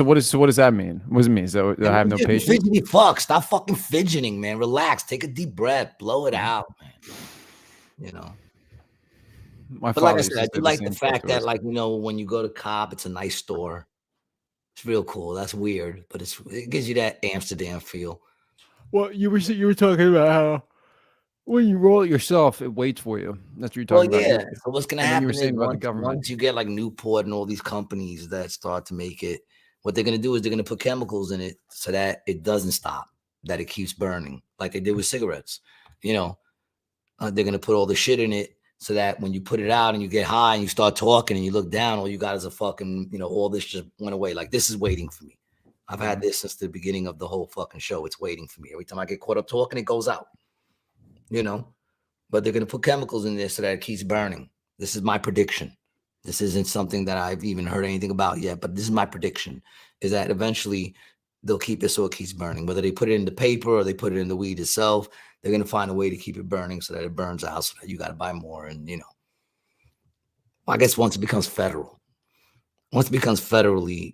that mean? What does it mean? So I have no You're a patience. fidgety fuck. Stop fucking fidgeting, man. Relax. Take a deep breath. Blow it out, man. You know. My But like I father said, used I to do say the like the same stuff fact to that, us. like, you know, when you go to Cobb, it's a nice store. It's real cool. That's weird, but it gives you that Amsterdam feel. Well, you were talking about how when you roll it yourself, it waits for you. That's what you're Well, talking yeah. about. So what's gonna And then you were happen is saying about the government. once you get like Newport and all these companies that start to make it, what they're gonna do is they're gonna put chemicals in it so that it doesn't stop, that it keeps burning, like they did with cigarettes. You know, they're gonna put all the shit in it so that when you put it out and you get high and you start talking and you look down, all you got is a fucking, you know, all this just went away. Like, this is waiting for me. I've had this since the beginning of the whole fucking show. It's waiting for me. Every time I get caught up talking, it goes out. You know, but they're gonna put chemicals in there so that it keeps burning. This is my prediction. This isn't something that I've even heard anything about yet, but this is my prediction: is that eventually they'll keep it so it keeps burning. Whether they put it in the paper or they put it in the weed itself, they're gonna find a way to keep it burning so that it burns out, so that you got to buy more. And you know, I guess once it becomes federal, once it becomes federally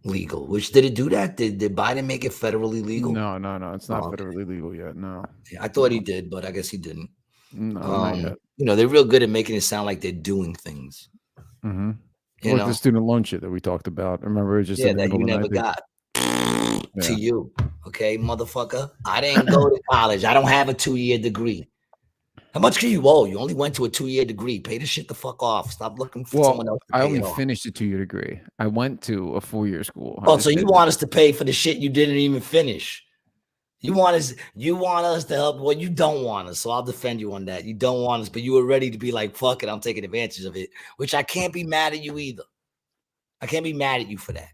legal, which did it do that? Did Biden make it federally legal? No, it's not okay. federally legal yet. No. Yeah, I thought he did, but I guess he didn't. No, not yet. You know, they're real good at making it sound like they're doing things. Mm-hmm. You Like know, the student loan shit that we talked about. Remember, it was just in the that middle you of the never night. got to you. Okay, motherfucker. I didn't go to college. I don't have a 2-year degree. How much can you owe? You only went to a 2-year degree. Pay the shit the fuck off. Stop looking for someone else to I pay only it off. finished a 2-year degree. I went to a 4-year school. Oh, so you want us to pay for the shit you didn't even finish? You want us to help. Well, you don't want us, so I'll defend you on that. You don't want us, but you were ready to be like, fuck it, I'm taking advantage of it, which I can't be mad at you either. I can't be mad at you for that.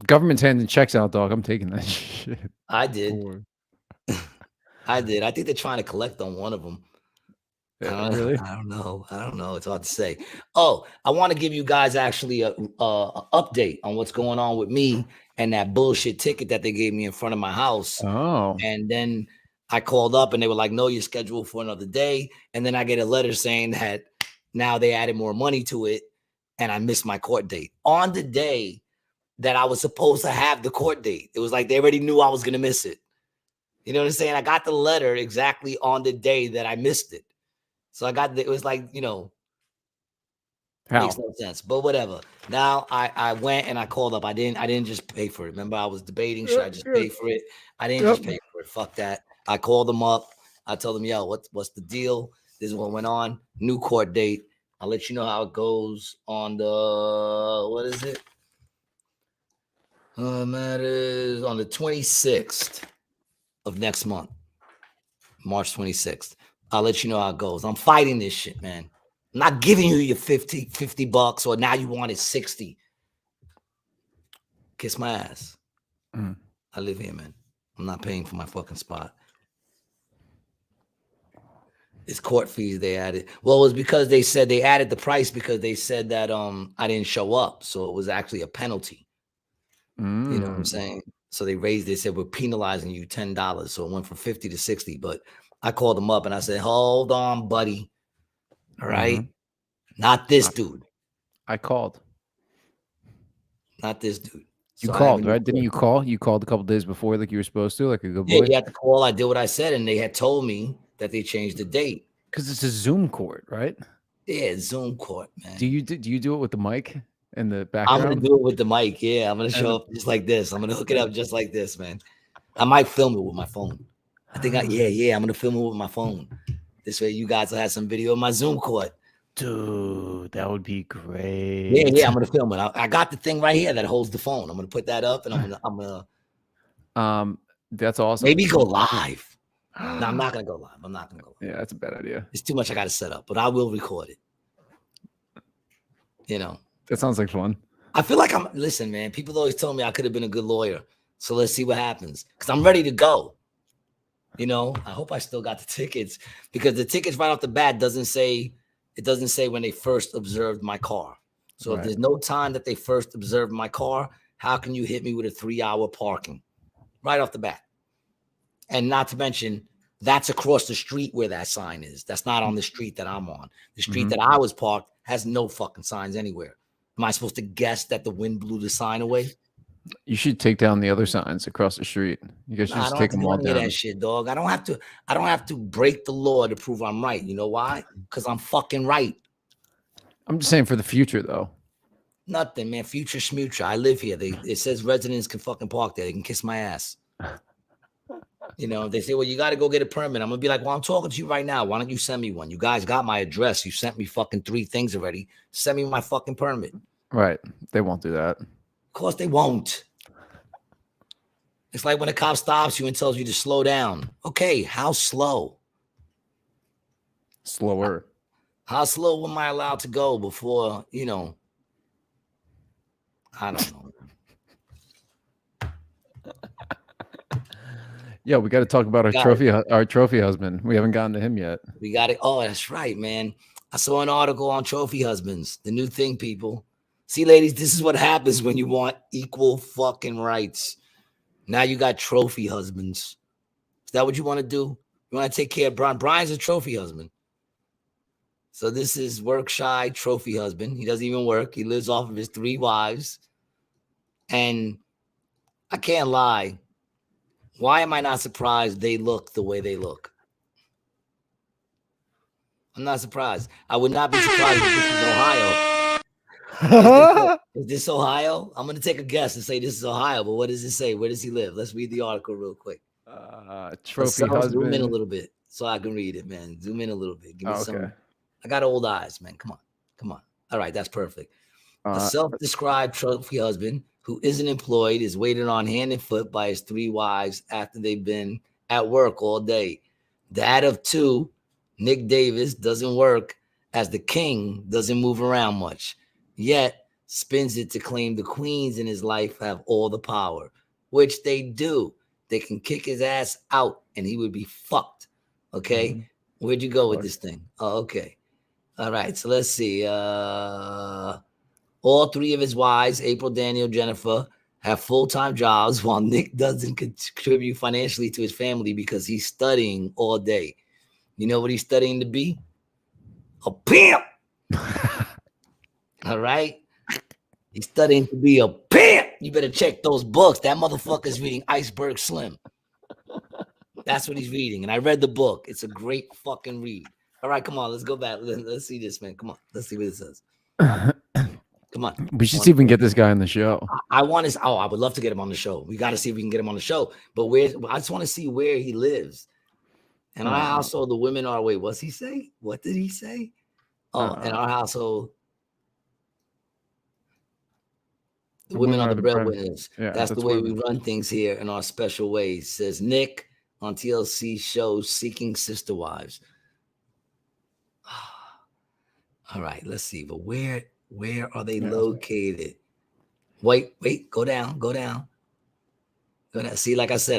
Government's handing checks out, dog. I'm taking that shit. I did. I did. I think they're trying to collect on one of them. Really? I don't know. It's hard to say. Oh, I want to give you guys actually a update on what's going on with me and that bullshit ticket that they gave me in front of my house. Oh. And then I called up and they were like, no, you're scheduled for another day. And then I get a letter saying that now they added more money to it and I missed my court date on the day that I was supposed to have the court date. It was like they already knew I was going to miss it. You know what I'm saying? I got the letter exactly on the day that I missed it. So it was like, you know, makes no sense, but whatever. Now I went and I called up. I didn't just pay for it. Remember, I was debating, should I just pay for it? I didn't just pay for it. Fuck that. I called them up. I told them, yo, what's the deal? This is what went on. New court date. I'll let you know how it goes on the, what is it? That is on the 26th of next month, March 26th. I'll let you know how it goes. I'm fighting this shit, man. I'm not giving you your $50 or now you want it 60. Kiss my ass. I live here, man. I'm not paying for my fucking spot. It's court fees they added. Well, it was because they said they added the price because they said that I didn't show up. So it was actually a penalty. You know what I'm saying? So they raised, they said, we're penalizing you $10. So it went from 50 to 60. But I called them up and I said, hold on, buddy. All right. Not this dude. I called. Not this dude. You called, right? Didn't you call? You called a couple days before, like you were supposed to, like a good boy. Yeah, you had to call. I did what I said, and they had told me that they changed the date. Because it's a Zoom court, right? Yeah, Zoom court, man. Do you do it with the mic in the background? I'm gonna do it with the mic. Yeah, I'm gonna show up just like this. I'm gonna hook it up just like this, man. I might film it with my phone. I think I'm gonna film it with my phone. This way, you guys will have some video of my Zoom court. Dude, that would be great. Yeah, I'm gonna film it. I got the thing right here that holds the phone. I'm gonna put that up, and I'm gonna. That's awesome. Maybe go live. No, I'm not gonna go live. I'm not gonna go live. Yeah, that's a bad idea. It's too much I got to set up, but I will record it. You know, That sounds like fun. I feel like listen, man. People always tell me I could have been a good lawyer. So let's see what happens. Because I'm ready to go. You know, I hope I still got the tickets, because the tickets right off the bat doesn't say when they first observed my car. So if there's no time that they first observed my car, how can you hit me with a 3-hour parking right off the bat? And not to mention, that's across the street where that sign is. That's not on the street that I'm on. The street that I was parked has no fucking signs anywhere. Am I supposed to guess that the wind blew the sign away? You should take down the other signs across the street. You guys should just take them all down. That shit, dog. I don't have to break the law to prove I'm right. You know why? Because I'm fucking right. I'm just saying for the future, though. Nothing, man. Future schmuture. I live here. It says residents can fucking park there. They can kiss my ass. You know, they say, well, you got to go get a permit. I'm going to be like, well, I'm talking to you right now. Why don't you send me one? You guys got my address. You sent me fucking 3 things already. Send me my fucking permit. Right. They won't do that. Of course they won't. It's like when a cop stops you and tells you to slow down. Okay, how slow? Slower. How slow am I allowed to go before, you know, I don't know. Yeah, we got to talk about our trophy husband. We haven't gotten to him yet. We got it. Oh, that's right, man. I saw an article on trophy husbands, the new thing, people. See, ladies, this is what happens when you want equal fucking rights. Now you got trophy husbands. Is that what you want to do? You want to take care of Brian? Brian's a trophy husband. So this is work shy trophy husband. He doesn't even work. He lives off of his 3 wives. And I can't lie. Why am I not surprised they look the way they look? I'm not surprised. I would not be surprised if this is Ohio. Is this Ohio? I'm going to take a guess and say this is Ohio, but what does it say? Where does he live? Let's read the article real quick. Trophy husband. Zoom in a little bit so I can read it, man. Zoom in a little bit. Give me some. I got old eyes, man. Come on. All right, that's perfect. A self-described trophy husband who isn't employed is waited on hand and foot by his 3 wives after they've been at work all day. Dad of 2, Nick Davis, doesn't work as the king doesn't move around much, yet spins it to claim the queens in his life have all the power, which they do. They can kick his ass out and he would be fucked. Okay. Where'd you go with this thing? Oh, okay. All right. So let's see. All 3 of his wives, April, Daniel, Jennifer, have full-time jobs while Nick doesn't contribute financially to his family because he's studying all day. You know what he's studying to be? A pimp. All right. He's studying to be a pimp. You better check those books. That motherfucker's reading Iceberg Slim. That's what he's reading. And I read the book. It's a great fucking read. All right, come on. Let's go back. Let's see this, man. Come on. Let's see what it says. Come on. We should see if we can get this guy on the show. I would love to get him on the show. We got to see if we can get him on the show. But I just want to see where he lives. And our household, the women are, what's he say? What did he say? Oh, in our household, the women are the breadwinners. Yeah, that's the way we run things here in our special ways, says Nick on TLC show Seeking Sister Wives. All right, let's see. But where are they located? Wait, go down. See, like I said,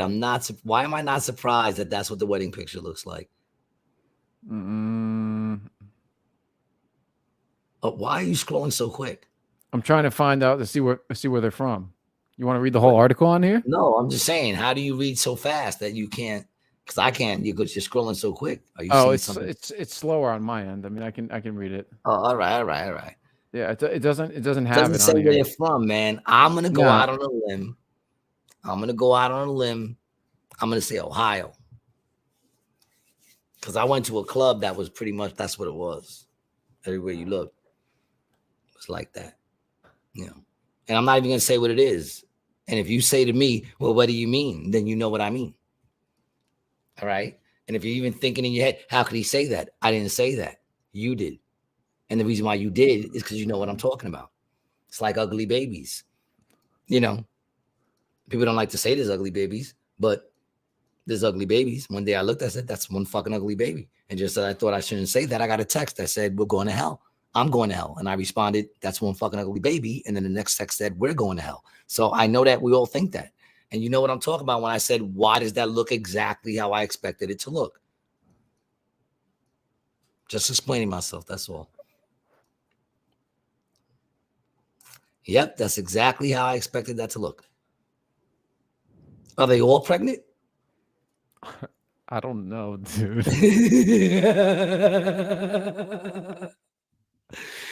why am I not surprised that that's what the wedding picture looks like? Oh, why are you scrolling so quick? I'm trying to find out to see where they're from. You want to read the whole article on here? No, I'm just saying, how do you read so fast that you can't? Because I can't. You're scrolling so quick. Are you seeing something? It's slower on my end. I mean, I can read it. Oh, all right. Yeah, it doesn't have doesn't it say on where here. they're from, man. I'm gonna go out on a limb. I'm gonna say Ohio, because I went to a club that was pretty much that's what it was. Everywhere you look, it was like that, you know. And I'm not even gonna say what it is. And if you say to me, "Well, what do you mean?" then you know what I mean. All right. And if you're even thinking in your head, how could he say that? I didn't say that. You did. And the reason why you did is because you know what I'm talking about. It's like ugly babies. You know, people don't like to say there's ugly babies, but There's ugly babies. One day I looked, I said, that's one fucking ugly baby. And just that I thought I shouldn't say that, I got a text that said, we're going to hell. I'm going to hell. And I responded, that's one fucking ugly baby. And then the next text said, we're going to hell. So I know that we all think that. And you know what I'm talking about when I said, why does that look exactly how I expected it to look? Just explaining myself, that's all. Yep, that's exactly how I expected that to look. Are they all pregnant? I don't know, dude.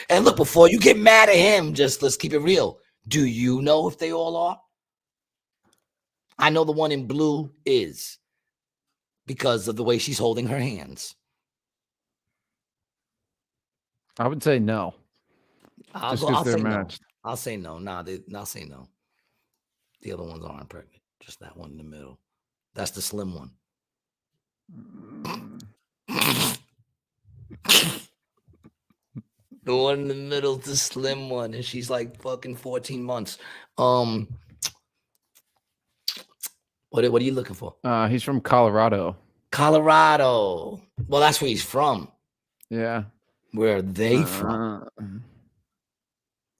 And look, before you get mad at him, just let's keep it real. Do you know if they all are? I know the one in blue is because of the way she's holding her hands. I would say no. I'll Just because they're say matched. no. I'll say no. I'll say no. The other ones aren't pregnant. Just that one in the middle. That's the slim one. The one in the middle, the slim one, and she's like fucking 14 months. What are you looking for? He's from Colorado. Colorado. Well, that's where he's from. Yeah. Where are they from?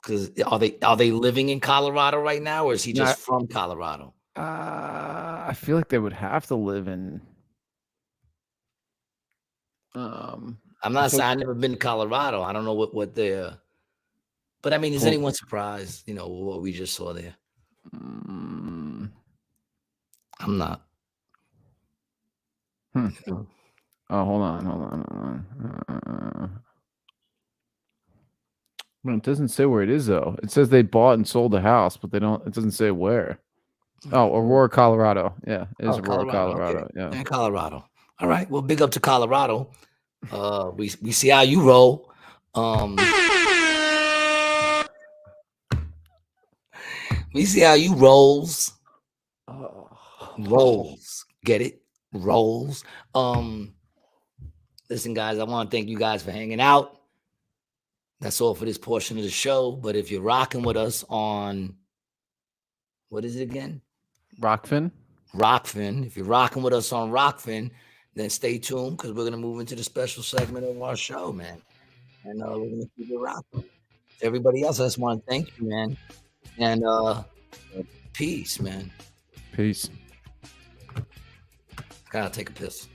Because are they living in Colorado right now, or is he just from Colorado? I feel like they would have to live in. I'm not saying I've never been to Colorado. I don't know what they're. But I mean, is anyone surprised? You know what we just saw there. I'm not. Oh, hold on. Well, it doesn't say where it is though. It says they bought and sold a house, but they don't. It doesn't say where. Oh, Aurora, Colorado. Yeah, it is Aurora, Colorado. Okay. Yeah, and Colorado. All right. Well, big up to Colorado. We see how you roll. We see how you rolls. Rolls. Get it? Rolls. Listen, guys, I want to thank you guys for hanging out. That's all for this portion of the show. But if you're rocking with us on, what is it again? Rockfin. If you're rocking with us on Rockfin, then stay tuned because we're going to move into the special segment of our show, man. And we're going to keep it rocking. To everybody else, I just want to thank you, man. And peace, man. Peace. Gotta take a piss.